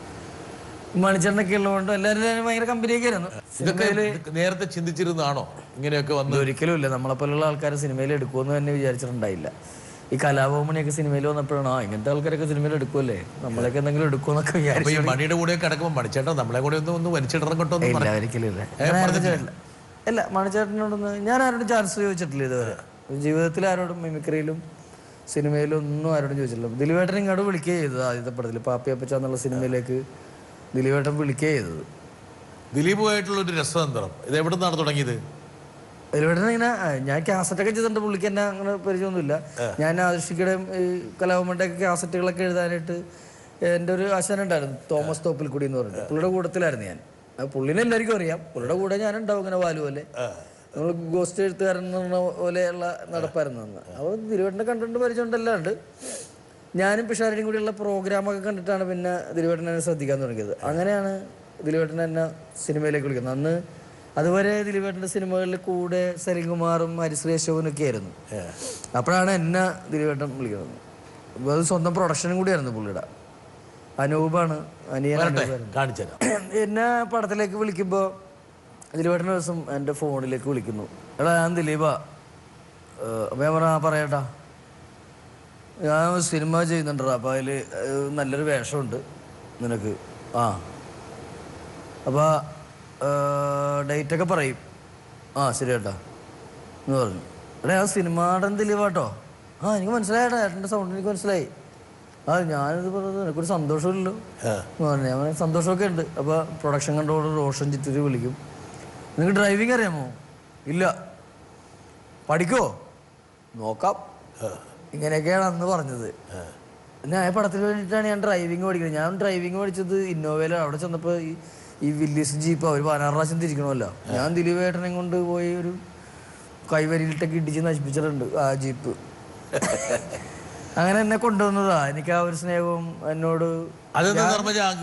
മണിച്ചേട്ടനൊക്കെ ഉള്ളതുകൊണ്ട് എല്ലാവരും ഭയങ്കര കമ്പനിയൊക്കെ ആയിരുന്നു. സിനിമയില് നേരത്തെ ചിന്തിച്ചിരുന്നാണോ ഇങ്ങനെയൊക്കെ വന്നത്? ഒരിക്കലും ഇല്ല. നമ്മളെപ്പോലുള്ള ആൾക്കാരെ സിനിമയിൽ എടുക്കുമെന്ന് തന്നെ വിചാരിച്ചിട്ടുണ്ടായില്ല. ഈ കലാഭവമണിയൊക്കെ സിനിമയിൽ വന്നപ്പോഴാണ് ഇങ്ങനത്തെ ആൾക്കാരൊക്കെ സിനിമയിൽ എടുക്കുമല്ലേ, നമ്മളൊക്കെ എന്തെങ്കിലും എടുക്കുമെന്നൊക്കെ വിചാരിച്ചു. മണിയുടെ കൂടെ കിടക്കുമ്പോൾ മണിച്ചേട്ടൻ നമ്മളെ കൂടെ ഒന്ന് വലിച്ചിടണം കേട്ടോ? ഇല്ല, ഒരിക്കലും ഇല്ല. ഇല്ല, മണിച്ചേട്ടനോടൊന്ന് ഞാൻ ആരോടും ചാൻസ് ചോദിച്ചിട്ടില്ല ഇതുവരെ. ജീവിതത്തിൽ ആരോടും മിമിക്രിയിലും സിനിമയിലും ഒന്നും ആരോടും ചോദിച്ചിട്ടില്ല. ദിലീപേട്ടൻ ഇങ്ങോട്ട് വിളിക്കുകയും ചെയ്തത് ആദ്യത്തെ പടത്തിൽ പാപ്പിയപ്പച്ച എന്നുള്ള സിനിമയിലേക്ക് ദിലീപേട്ടൻ വിളിക്കുകയും ചെയ്തത്. ദിലീപുമായിട്ടുള്ള ഒരു രസതന്ത്രം ഇത് എവിടെ നിന്നാണ് തുടങ്ങിയത്? ദിലീപേട്ടൻ ഇങ്ങനെ ഞാൻ കാസറ്റൊക്കെ ചെയ്തിട്ടുണ്ട്. പുള്ളിക്ക് എന്നെ അങ്ങനെ പരിചയമൊന്നുമില്ല. ഞാൻ ആദർശിക്കയുടെയും ഈ കലാഭവന്റെ ഒക്കെ കാസറ്റുകളൊക്കെ എഴുതാനായിട്ട് എൻ്റെ ഒരു ആശാനുണ്ടായിരുന്നു, തോമസ് തോപ്പിൽക്കുടി എന്ന് പറഞ്ഞിട്ട്. പുള്ളിയുടെ കൂട്ടത്തിലായിരുന്നു ഞാൻ. പുള്ളിനെ എല്ലാവർക്കും അറിയാം. പുള്ളിയുടെ കൂടെ ഞാനുണ്ടാവും ഇങ്ങനെ വാലു പോലെ. നമ്മൾ ഗോസ്റ്റ് എഴുത്തുകാരൻ എന്ന് പറഞ്ഞ പോലെയുള്ള നടപ്പായിരുന്നു അന്ന്. അപ്പോൾ ദിലീപേട്ടനെ കണ്ടിട്ട് പരിചയമുണ്ടല്ലാണ്ട് ഞാനും പിഷാരടിയും കൂടിയുള്ള പ്രോഗ്രാമൊക്കെ കണ്ടിട്ടാണ് പിന്നെ ദിലീപേട്ടനെ എന്നെ ശ്രദ്ധിക്കാൻ തുടങ്ങിയത്. അങ്ങനെയാണ് ദിലീപേട്ടനെ എന്നെ സിനിമയിലേക്ക് വിളിക്കുന്നത്. അന്ന് അതുവരെ ദിലീപേട്ടൻ്റെ സിനിമകളിൽ കൂടെ സലിംകുമാറും ഹരിശ്രീ അശോകനൊക്കെ ആയിരുന്നു. അപ്പോഴാണ് എന്നെ ദിലീപേട്ടൻ വിളിക്കുന്നത്. അത് സ്വന്തം പ്രൊഡക്ഷനും കൂടിയായിരുന്നു പുള്ളിയുടെ. അനൂപാണ് കാണിച്ചു എന്നെ പടത്തിലേക്ക് വിളിക്കുമ്പോൾ ദിലീപേട്ടൻ ദിവസം എൻ്റെ ഫോണിലേക്ക് വിളിക്കുന്നു. എടാ ഞാൻ ദിലീപാ. അപ്പം ഞാൻ പറയട്ടാ, ഞാൻ സിനിമ ചെയ്യുന്നുണ്ടടാ, അപ്പോൾ അതിൽ നല്ലൊരു വേഷമുണ്ട് നിനക്ക്. ആ അപ്പോൾ ഡേറ്റൊക്കെ പറയും. ആ ശരി ഏട്ടാ എന്ന് പറഞ്ഞു. എടാ ഞാൻ സിനിമാടൻ ദിലീപാട്ടോ. ആ എനിക്ക് മനസ്സിലായേട്ടാ, ഏട്ടൻ്റെ സൗണ്ട് എനിക്ക് മനസ്സിലായി. ആ ഞാനിത് പറഞ്ഞത് എനിക്കൊരു സന്തോഷമില്ലല്ലോ എന്ന് പറഞ്ഞു. ഞാൻ സന്തോഷമൊക്കെ ഉണ്ട്. അപ്പോൾ പ്രൊഡക്ഷൻ കൺട്രോളർ റോഷൻ ചിറ്റൂരി വിളിക്കും. നിങ്ങൾക്ക് ഡ്രൈവിംഗ് അറിയാമോ? ഇല്ല. പഠിക്കോ? നോക്കാം. ഇങ്ങനെയൊക്കെയാണ് അന്ന് പറഞ്ഞത്. ഞാൻ പടത്തിന് വേണ്ടിയിട്ടാണ് ഞാൻ ഡ്രൈവിംഗ് പഠിക്കുന്നത്. ഞാൻ ഡ്രൈവിംഗ് പഠിച്ചത് ഇന്നോവയിലാണ്. അവിടെ ചെന്നപ്പോൾ ഈ വില്ലീസ് ജീപ്പ് അവർ 16 പ്രാവശ്യം തിരിക്കണമല്ലോ. ഞാൻ ദിലീപേട്ടനെ കൊണ്ട് പോയി ഒരു കൈവരിയിലിട്ടൊക്കെ ഇടിച്ച് നശിപ്പിച്ചിട്ടുണ്ട് ആ ജീപ്പ്. അങ്ങനെ എന്നെ കൊണ്ടുവന്നതാ. എനിക്ക് ആ ഒരു സ്നേഹവും എന്നോട്. അതെന്താ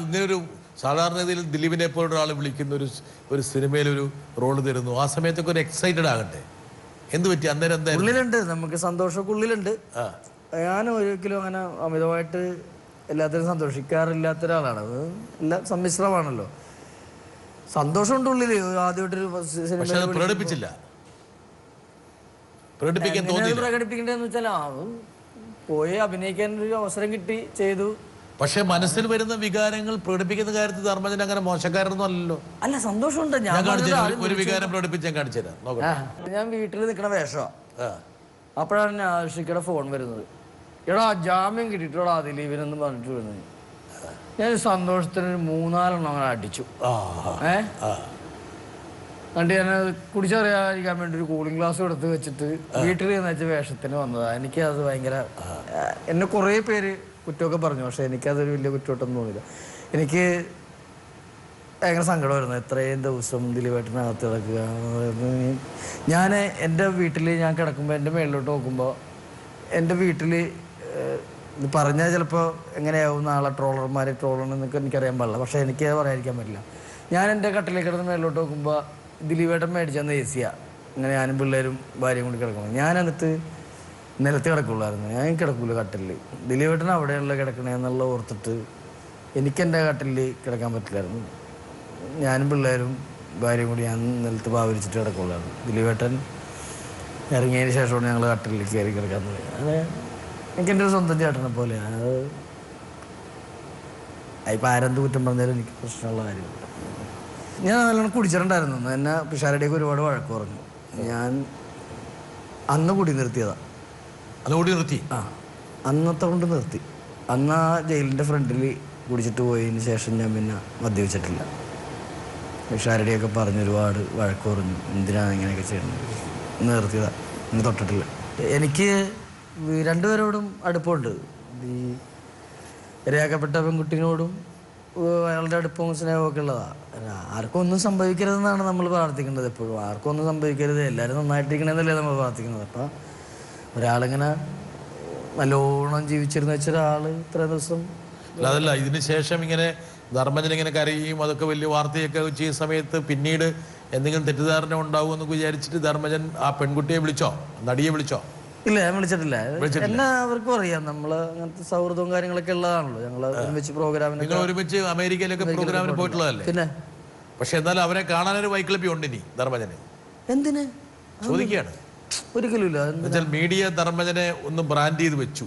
ഇങ്ങനെ ഒരു സാധാരണ രീതിയിൽ ദിലീപിനെ പോലുള്ള ഒരാൾ വിളിക്കുന്ന ഒരു സിനിമയിലൊരു റോള് തരുന്നു. ആ സമയത്തൊക്കെ ഒരു എക്സൈറ്റഡ് ആകട്ടെ. എന്ത് പറ്റി അന്നേരം? എന്താ ഉള്ളിലുണ്ട്, നമുക്ക് സന്തോഷമൊക്കെ ഉള്ളിലുണ്ട്. ഞാൻ ഒരിക്കലും അങ്ങനെ അമിതമായിട്ട് എല്ലാത്തിനും സന്തോഷിക്കാറില്ലാത്ത ഒരാളാണ്. അത് എല്ലാം സമ്മിശ്രമാണല്ലോ. സന്തോഷമുണ്ട് ഉള്ളിൽ. ആദ്യമായിട്ടൊരു സിനിമ പ്രകടിപ്പിച്ചില്ല. പ്രകടിപ്പിക്കേണ്ടതെന്ന് വെച്ചാൽ പോയി അഭിനയിക്കാൻ ഒരു അവസരം കിട്ടി, ചെയ്തു. പക്ഷെ മനസ്സിൽ വരുന്ന വികാരങ്ങൾ പ്രകടിപ്പിക്കുന്ന കാര്യത്തിൽ ധർമ്മജൻ അങ്ങനെ മോശക്കാരൊന്നും അല്ലല്ലോ. അല്ല, സന്തോഷമുണ്ട്. ഒരു വികാരം പ്രകടിപ്പിച്ച് കാണിച്ചു തരാം. ഞാൻ വീട്ടിൽ നിൽക്കണ വേഷമാണ്. അപ്പോഴാണ് ആഷിക്കയുടെ ഫോൺ വരുന്നത്. എടാ ജാമ്യം കിട്ടിയിട്ടോടാ ദിലീപിനെന്ന് പറഞ്ഞിട്ട് വരുന്നത്. ഞാൻ സന്തോഷത്തിന് 3-4 അങ്ങനെ അടിച്ചു. കണ്ട് ഞാൻ കുടിച്ചറിയാതിരിക്കാൻ വേണ്ടി ഒരു കൂളിംഗ് ഗ്ലാസ് എടുത്ത് വെച്ചിട്ട് വീട്ടിൽ വെച്ച വേഷത്തിന് വന്നതാണ്. എനിക്കത് ഭയങ്കര, എന്നെ കുറേ പേര് കുറ്റമൊക്കെ പറഞ്ഞു. പക്ഷെ എനിക്കതൊരു വലിയ കുറ്റമായിട്ടൊന്നും തോന്നില്ല. എനിക്ക് ഭയങ്കര സങ്കടമായിരുന്നു. എത്രയും ദിവസം ദിലീപേട്ടനകത്ത് കിടക്കുക. ഞാൻ എൻ്റെ വീട്ടിൽ ഞാൻ കിടക്കുമ്പോൾ എൻ്റെ മേളിലോട്ട് നോക്കുമ്പോൾ എൻ്റെ വീട്ടിൽ ഇത് പറഞ്ഞാൽ ചിലപ്പോൾ എങ്ങനെയാവും നാളെ ട്രോളണമെന്നൊക്കെ എനിക്കറിയാൻ പാടില്ല. പക്ഷേ എനിക്ക് പറയാതിരിക്കാൻ പറ്റില്ല. ഞാൻ എൻ്റെ കട്ടിലേക്ക് കിടന്ന് മേളിലോട്ട് നോക്കുമ്പോൾ ദിലീപേട്ടൻ മേടിച്ചെന്ന AC-യാണ്. അങ്ങനെ ഞാനും പിള്ളേരും ഭാര്യയും കൂടി കിടക്കണം. ഞാൻ എന്നിട്ട് നിലത്ത് കിടക്കുള്ളായിരുന്നു. ഞാൻ കിടക്കൂല കട്ടിലിൽ. ദിലീപേട്ടൻ അവിടെയുള്ള കിടക്കണേന്നുള്ള ഓർത്തിട്ട് എനിക്കെൻ്റെ കട്ടിലിൽ കിടക്കാൻ പറ്റില്ലായിരുന്നു. ഞാനും പിള്ളേരും ഭാര്യയും കൂടി ഞാൻ നിലത്ത് പാവരിച്ചിട്ട് കിടക്കുള്ളായിരുന്നു. ദിലീപേട്ടൻ ഇറങ്ങിയതിന് ശേഷമാണ് ഞങ്ങൾ കട്ടിലിൽ കയറി കിടക്കാൻ തുടങ്ങി. അത് എനിക്കെൻ്റെ ഒരു സ്വന്തം ചേട്ടനെ പോലെയാണ്. അത് ഇപ്പം ആരെന്ത് കുറ്റം പറഞ്ഞാലും എനിക്ക് പ്രശ്നമുള്ള കാര്യമില്ല. ഞാൻ നല്ലോണം കുടിച്ചിട്ടുണ്ടായിരുന്നു. എന്നെ പിഷാരടിയൊക്കെ ഒരുപാട് വഴക്ക് പറഞ്ഞു. ഞാൻ അന്ന് കുടി നിർത്തിയതാണ്. അതുകൂടി നിർത്തി? ആ, അന്നത്തെ കൊണ്ട് നിർത്തി. അന്ന് ആ ജയിലിൻ്റെ ഫ്രണ്ടിൽ കുടിച്ചിട്ട് പോയതിന് ശേഷം ഞാൻ പിന്നെ മദ്യപിച്ചിട്ടില്ല. പിഷാരടിയൊക്കെ പറഞ്ഞ് ഒരുപാട് വഴക്ക് പറഞ്ഞു. എന്തിനാണ് ഇങ്ങനെയൊക്കെ ചെയ്യുന്നത്? നിർത്തിയതാണ്. ഇന്ന് തൊട്ടിട്ടില്ല. എനിക്ക് രണ്ടുപേരോടും അടുപ്പമുണ്ട്. ഈ ഇരയാക്കപ്പെട്ട പെൺകുട്ടിനോടും അയാളുടെ അടുപ്പവും സ്നേഹമൊക്കെ ഉള്ളതാണ്. ആർക്കും ഒന്നും സംഭവിക്കരുതെന്നാണ് നമ്മൾ പ്രാർത്ഥിക്കേണ്ടത് എപ്പോഴും. ആർക്കും ഒന്നും സംഭവിക്കരുത്, എല്ലാവരും നന്നായിട്ടിരിക്കണമെന്നല്ലേ നമ്മൾ പ്രാർത്ഥിക്കുന്നത്. അപ്പം ഒരാളിങ്ങനെ നല്ലോണം ജീവിച്ചിരുന്ന വെച്ച ഒരാൾ ഇത്ര ദിവസം. അതല്ല, ഇതിന് ശേഷം ഇങ്ങനെ ധർമ്മജൻ ഇങ്ങനെ കരയും, അതൊക്കെ വലിയ വാർത്തയൊക്കെ ചെയ്യുന്ന സമയത്ത് പിന്നീട് എന്തെങ്കിലും തെറ്റിദ്ധാരണ ഉണ്ടാവുമെന്ന് വിചാരിച്ചിട്ട് ധർമ്മജൻ ആ പെൺകുട്ടിയെ വിളിച്ചോ, നടിയെ വിളിച്ചോ? ഇല്ല, ഞാൻ വിളിച്ചിട്ടില്ല. എന്നെ അവർക്കും അറിയാം. നമ്മൾ അങ്ങനത്തെ സൗഹൃദവും കാര്യങ്ങളൊക്കെ ഉള്ളതാണല്ലോ. ഞങ്ങൾ ഒരുമിച്ച് പ്രോഗ്രാമിന്, നിങ്ങൾ ഒരുമിച്ച് അമേരിക്കയിലൊക്കെ പ്രോഗ്രാമിന് പോയിട്ടുള്ളതല്ലേ? പിന്നെ പക്ഷെ എന്നാലും അവരെ കാണാനൊരു വൈക്ലഭ്യം ഉണ്ട് ഇനി ധർമ്മജന്. എന്തിന് ചോദിക്കുകയാണ്. ഒരിക്കലും ഇല്ല. എന്നുവെച്ചാൽ മീഡിയ ധർമ്മജനെ ഒന്ന് ബ്രാൻഡ് ചെയ്ത് വെച്ചു.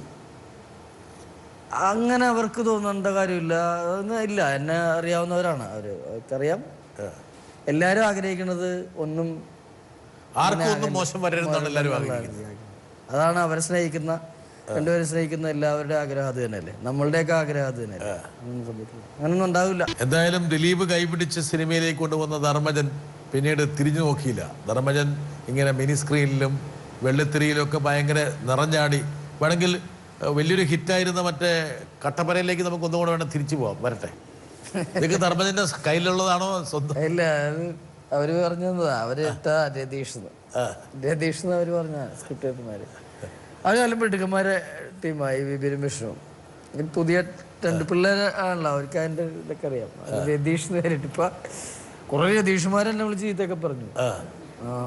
അങ്ങനെ അവർക്ക് തോന്നേണ്ട കാര്യമില്ല. ഇല്ല, എന്നെ അറിയാവുന്നവരാണ് അവർക്കറിയാം. എല്ലാവരും ആഗ്രഹിക്കുന്നത് ഒന്നും ആർക്കും ഒന്നും മോശം വരരുതെന്നാണ് എല്ലാവരും ആഗ്രഹിക്കുന്നത്. അതാണ് അവരെ സ്നേഹിക്കുന്ന, രണ്ടുപേരും സ്നേഹിക്കുന്ന എല്ലാവരുടെ ആഗ്രഹം അത് തന്നെയല്ലേ. നമ്മളുടെയൊക്കെ ആഗ്രഹം അത് തന്നെയല്ലേ. അങ്ങനൊന്നും ഉണ്ടാവില്ല. എന്തായാലും ദിലീപ് കൈപിടിച്ച് സിനിമയിലേക്ക് കൊണ്ടുവന്ന ധർമ്മജൻ പിന്നീട് തിരിഞ്ഞു നോക്കിയില്ല. ധർമ്മജൻ ഇങ്ങനെ മിനി സ്ക്രീനിലും വെള്ളിത്തിരിയിലും ഒക്കെ ഭയങ്കര നിറഞ്ഞാടി. വേണമെങ്കിൽ വലിയൊരു ഹിറ്റായിരുന്ന മറ്റേ കട്ടപ്പനയിലേക്ക് നമുക്ക് ഒന്നുകൂടെ വേണം തിരിച്ചു പോവാം. വരട്ടെ. ഇതൊക്കെ ധർമ്മജന്റെ കയ്യിലുള്ളതാണോ സ്വന്തം? ഇല്ല, അത് അവര് പറഞ്ഞു തന്നതാ. അവര് ഇട്ടാ രതീഷ് എന്ന് അവര് പറഞ്ഞ സ്ക്രിപ്റ്റ് ഏർമാര്. അത് നല്ല മിടുക്കന്മാരെ ടീമായി. വിപിനും വിഷ്ണുവും പുതിയ 2 പിള്ളേരെ ആണല്ലോ, അവർക്ക് അതിന്റെ ഇതൊക്കെ അറിയാം. രതീഷ് എന്ന് പേരിട്ട് ഇപ്പൊ കുറെ രതീഷുമാരെന്നെ വിളിച്ച് ചീത്തൊക്കെ പറഞ്ഞു.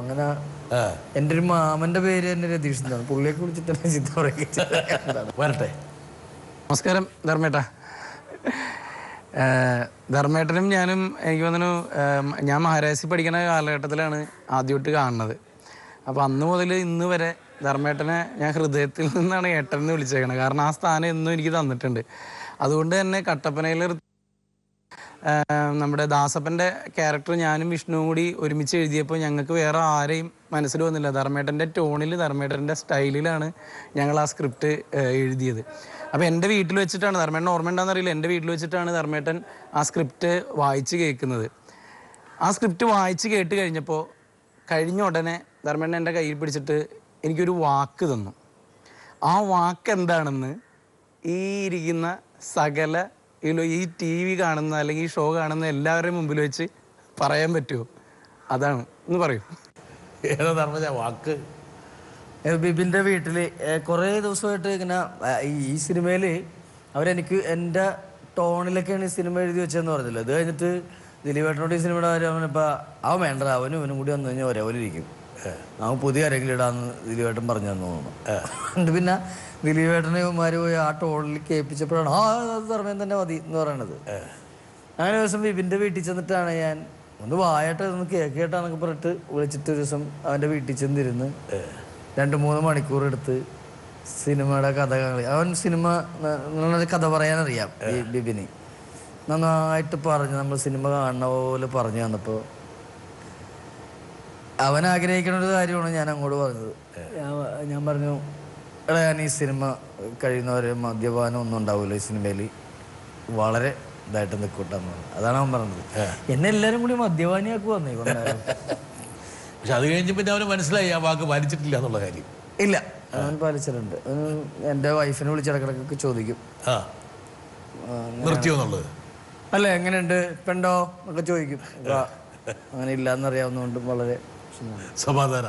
അങ്ങനെ എൻ്റെ ഒരു മാമന്റെ പേര് തന്നെ രതീഷ് എന്നാണ്. പുള്ളിയൊക്കെ വിളിച്ചിട്ട് തന്നെ ചീത്ത പറയുക. വരട്ടെ. നമസ്കാരം ധർമ്മേട്ട. ധർമ്മേട്ടനും ഞാനും എനിക്ക് തോന്നുന്നു ഞാൻ മഹാരാജി പഠിക്കുന്ന കാലഘട്ടത്തിലാണ് ആദ്യമായിട്ട് കാണുന്നത്. അപ്പോൾ അന്ന് മുതൽ ഇന്ന് വരെ ധർമ്മേട്ടനെ ഞാൻ ഹൃദയത്തിൽ നിന്നാണ് ഏട്ടൻ എന്ന് വിളിച്ചേക്കണത്. കാരണം ആ സ്ഥാനം എന്നും എനിക്ക് തന്നിട്ടുണ്ട്. അതുകൊണ്ട് തന്നെ കട്ടപ്പനയിൽ നമ്മുടെ ദാസപ്പൻ്റെ ക്യാരക്ടർ ഞാനും വിഷ്ണുവും കൂടി ഒരുമിച്ച് എഴുതിയപ്പോൾ ഞങ്ങൾക്ക് വേറെ ആരെയും മനസ്സിൽ വന്നില്ല. ധർമ്മേട്ടൻ്റെ ടോണിൽ, ധർമ്മേട്ടൻ്റെ സ്റ്റൈലിലാണ് ഞങ്ങൾ ആ സ്ക്രിപ്റ്റ് എഴുതിയത്. അപ്പോൾ എൻ്റെ വീട്ടിൽ വെച്ചിട്ടാണ്, ധർമ്മേട്ടൻ ഓർമ്മ ഉണ്ടാകുന്നറിയില്ല, എൻ്റെ വീട്ടിൽ വെച്ചിട്ടാണ് ധർമ്മേട്ടൻ ആ സ്ക്രിപ്റ്റ് വായിച്ച് കേൾക്കുന്നത്. ആ സ്ക്രിപ്റ്റ് വായിച്ച് കേട്ട് കഴിഞ്ഞപ്പോൾ കഴിഞ്ഞ ഉടനെ ധർമ്മേട്ടൻ എൻ്റെ കയ്യിൽ പിടിച്ചിട്ട് എനിക്കൊരു വാക്ക് തന്നു. ആ വാക്ക് എന്താണെന്ന് ഈ ഇരിക്കുന്ന സകല ഈ TV കാണുന്ന അല്ലെങ്കിൽ ഈ ഷോ കാണുന്ന എല്ലാവരുടെയും മുമ്പിൽ വെച്ച് പറയാൻ പറ്റുമോ? അതാണ് എന്ന് പറയൂ. ഏതാ ധർമ്മജ വാക്ക്? ബിബിൻ്റെ വീട്ടിൽ കുറേ ദിവസമായിട്ട് ഇങ്ങനെ ഈ സിനിമയിൽ അവരെനിക്ക് എൻ്റെ ടോണിലൊക്കെയാണ് ഈ സിനിമ എഴുതി വെച്ചതെന്ന് പറഞ്ഞില്ല. അത് കഴിഞ്ഞിട്ട് ദിലീപേട്ടനോട് ഈ സിനിമയുടെ കാര്യം അവനിപ്പോൾ അവൻ വേണ്ട, അവനും ഇവനും കൂടി വന്നു കഴിഞ്ഞാൽ ഒരേപോലെ ഇരിക്കും, അവൻ പുതിയ ആരെങ്കിലും ഇടാന്ന് ദിലീപേട്ടൻ പറഞ്ഞു തന്നു തോന്നുന്നു. എന്നിട്ട് പിന്നെ ദിലീപേട്ടനെ ഇവന്മാര് പോയി ആ ടോണിൽ കേൾപ്പിച്ചപ്പോഴാണ് അത് ധർമ്മേൻ തന്നെ മതി എന്ന് പറയണത്. അങ്ങനെ ഒരു ദിവസം ബിബിൻ്റെ വീട്ടിൽ ചെന്നിട്ടാണ് ഞാൻ ഒന്ന് വായായിട്ട് ഒന്ന് കേട്ടാന്നൊക്കെ പറഞ്ഞിട്ട് വിളിച്ചിട്ട് ഒരു ദിവസം അവൻ്റെ വീട്ടിൽ ചെന്നിരുന്ന് 2-3 മണിക്കൂർ എടുത്ത് സിനിമയുടെ കഥകൾ, അവൻ സിനിമ കഥ പറയാനറിയാം ഈ ബിബിന്, നന്നായിട്ട് പറഞ്ഞ് നമ്മൾ സിനിമ കാണുന്ന പോലെ പറഞ്ഞു തന്നപ്പോൾ അവൻ ആഗ്രഹിക്കുന്ന ഒരു കാര്യമാണ് ഞാൻ അങ്ങോട്ട് പറഞ്ഞത്. ഞാൻ പറഞ്ഞു, എടാ ഞാൻ ഈ സിനിമ കഴിയുന്നവരെ മദ്യപാനം ഒന്നും ഉണ്ടാവില്ല ഈ സിനിമയിൽ, വളരെ ഇതായിട്ട് നിൽക്കൂട്ടെന്ന് പറഞ്ഞു. അതാണ് അവൻ പറഞ്ഞത്. എന്നെ എല്ലാവരും കൂടി മദ്യപാനിയാക്കി വന്നേ. പക്ഷെ അത് കഴിഞ്ഞ് പിന്നെ അവന് മനസ്സിലായി ആ വാക്ക് പാലിച്ചിട്ടില്ല എന്നുള്ള കാര്യം. ഇല്ല, അവൻ പാലിച്ചിട്ടുണ്ട്. എൻ്റെ വൈഫിനെ വിളിച്ചിടക്കിടക്കൊക്കെ ചോദിക്കും നിർത്തിയോ എന്നുള്ളത്. അല്ല എങ്ങനെയുണ്ട് പെണ്ടോ എന്നൊക്കെ ചോദിക്കും. അങ്ങനെ ഇല്ല എന്നറിയാവുന്നതുകൊണ്ട് വളരെ സമാധാന.